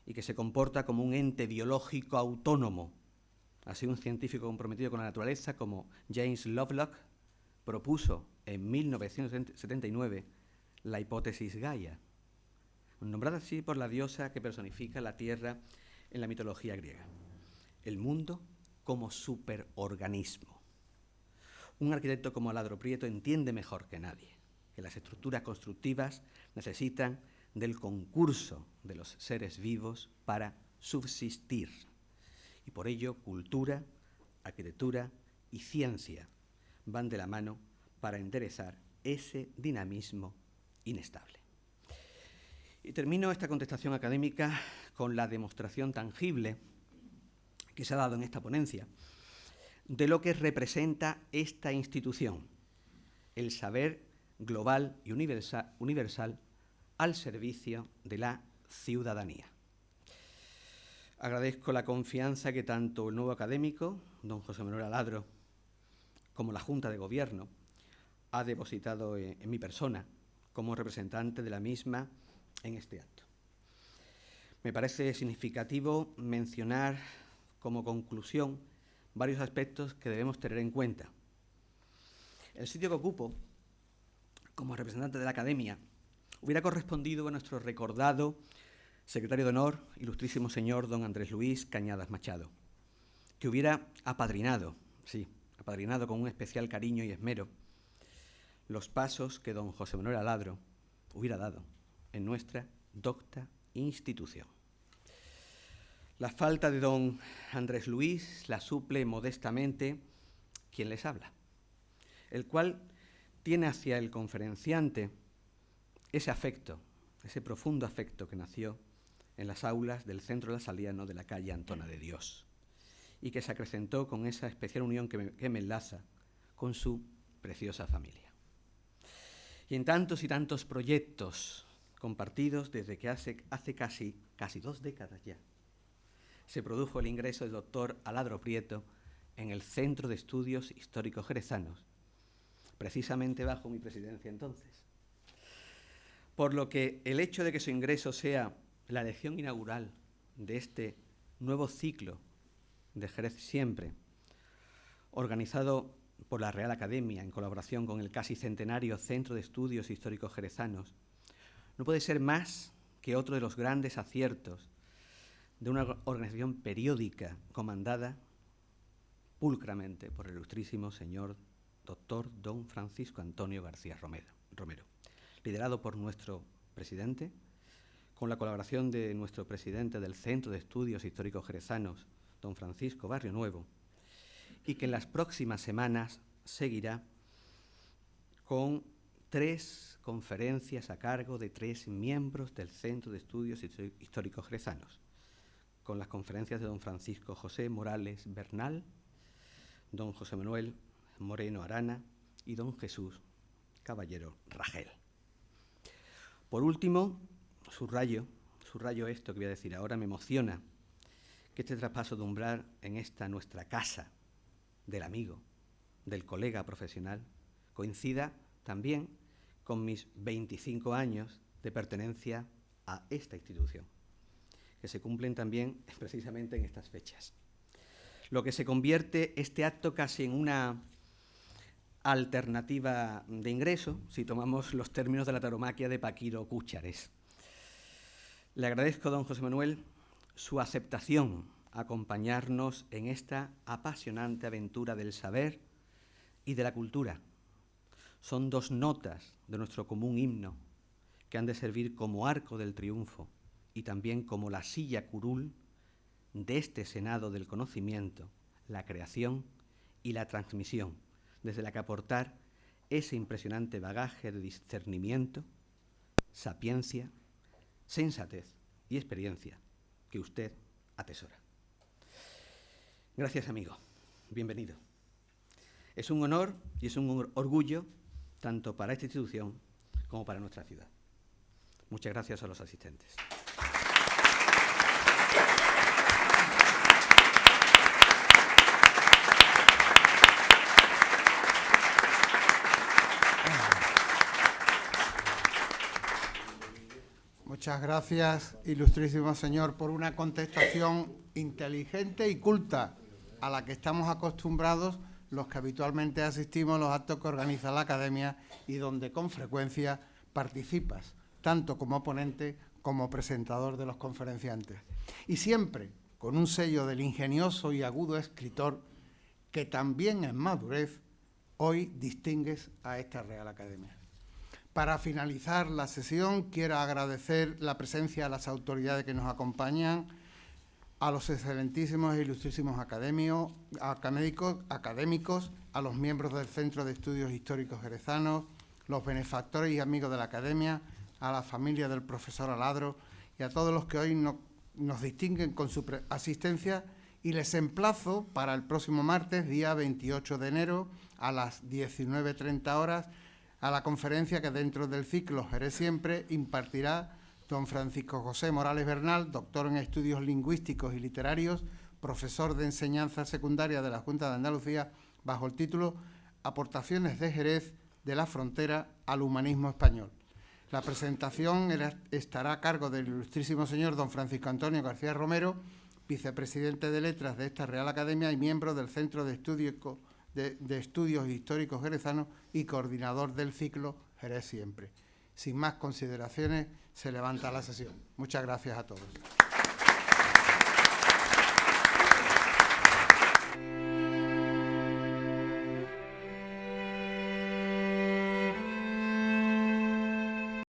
y que se comporta como un ente biológico autónomo. Así un científico comprometido con la naturaleza como James Lovelock propuso en 1979 la hipótesis Gaia, nombrada así por la diosa que personifica la tierra en la mitología griega. El mundo como superorganismo. Un arquitecto como Aladro Prieto entiende mejor que nadie que las estructuras constructivas necesitan del concurso de los seres vivos para subsistir. Y por ello, cultura, arquitectura y ciencia van de la mano para enderezar ese dinamismo inestable. Y termino esta contestación académica con la demostración tangible que se ha dado en esta ponencia de lo que representa esta institución, el saber global y universal al servicio de la ciudadanía. Agradezco la confianza que tanto el nuevo académico, don José Manuel Aladro, como la Junta de Gobierno ha depositado en mi persona como representante de la misma en este acto. Me parece significativo mencionar como conclusión varios aspectos que debemos tener en cuenta. El sitio que ocupo, como representante de la Academia, hubiera correspondido a nuestro recordado secretario de honor, ilustrísimo señor don Andrés Luis Cañadas Machado, que hubiera apadrinado con un especial cariño y esmero los pasos que don José Manuel Aladro hubiera dado en nuestra docta institución. La falta de don Andrés Luis la suple modestamente quien les habla, el cual tiene hacia el conferenciante ese afecto, ese profundo afecto que nació en las aulas del Centro Lasaliano de la calle Antona de Dios y que se acrecentó con esa especial unión que me enlaza con su preciosa familia. Y en tantos y tantos proyectos compartidos desde que hace casi 2 décadas ya se produjo el ingreso del doctor Aladro Prieto en el Centro de Estudios Históricos Jerezanos, precisamente bajo mi presidencia entonces. Por lo que el hecho de que su ingreso sea la lección inaugural de este nuevo ciclo de Jerez Siempre, organizado por la Real Academia en colaboración con el casi centenario Centro de Estudios Históricos Jerezanos, no puede ser más que otro de los grandes aciertos de una organización periódica comandada pulcramente por el ilustrísimo señor doctor don Francisco Antonio García Romero, liderado por nuestro presidente, con la colaboración de nuestro presidente del Centro de Estudios Históricos Jerezanos, don Francisco Barrio Nuevo, y que en las próximas semanas seguirá con 3 conferencias a cargo de 3 miembros del Centro de Estudios Históricos Jerezanos, con las conferencias de don Francisco José Morales Bernal, don José Manuel Moreno Arana y don Jesús Caballero Ragel. Por último, subrayo esto que voy a decir ahora. Me emociona que este traspaso de umbral en esta nuestra casa del amigo, del colega profesional, coincida también con mis 25 años de pertenencia a esta institución, que se cumplen también precisamente en estas fechas. Lo que se convierte este acto casi en una alternativa de ingreso, si tomamos los términos de la tauromaquia de Paquiro Cúchares. Le agradezco, don José Manuel, su aceptación a acompañarnos en esta apasionante aventura del saber y de la cultura. Son 2 notas de nuestro común himno que han de servir como arco del triunfo y también como la silla curul de este Senado del conocimiento, la creación y la transmisión, desde la que aportar ese impresionante bagaje de discernimiento, sapiencia, sensatez y experiencia que usted atesora. Gracias, amigo. Bienvenido. Es un honor y es un orgullo tanto para esta institución como para nuestra ciudad. Muchas gracias a los asistentes. Muchas gracias, ilustrísimo señor, por una contestación inteligente y culta a la que estamos acostumbrados los que habitualmente asistimos a los actos que organiza la Academia y donde con frecuencia participas, tanto como ponente como presentador de los conferenciantes. Y siempre con un sello del ingenioso y agudo escritor que también en madurez hoy distingues a esta Real Academia. Para finalizar la sesión, quiero agradecer la presencia de las autoridades que nos acompañan, a los excelentísimos e ilustrísimos académicos, a los miembros del Centro de Estudios Históricos Jerezanos, los benefactores y amigos de la Academia, a la familia del profesor Aladro y a todos los que hoy nos distinguen con su asistencia, y les emplazo para el próximo martes, día 28 de enero, a las 19:30 horas, a la conferencia que dentro del ciclo Jerez Siempre impartirá don Francisco José Morales Bernal, doctor en Estudios Lingüísticos y Literarios, profesor de Enseñanza Secundaria de la Junta de Andalucía, bajo el título Aportaciones de Jerez de la Frontera al Humanismo Español. La presentación estará a cargo del ilustrísimo señor don Francisco Antonio García Romero, vicepresidente de Letras de esta Real Academia y miembro del Centro de Estudios Históricos Jerezanos y coordinador del ciclo Jerez Siempre. Sin más consideraciones, se levanta la sesión. Muchas gracias a todos.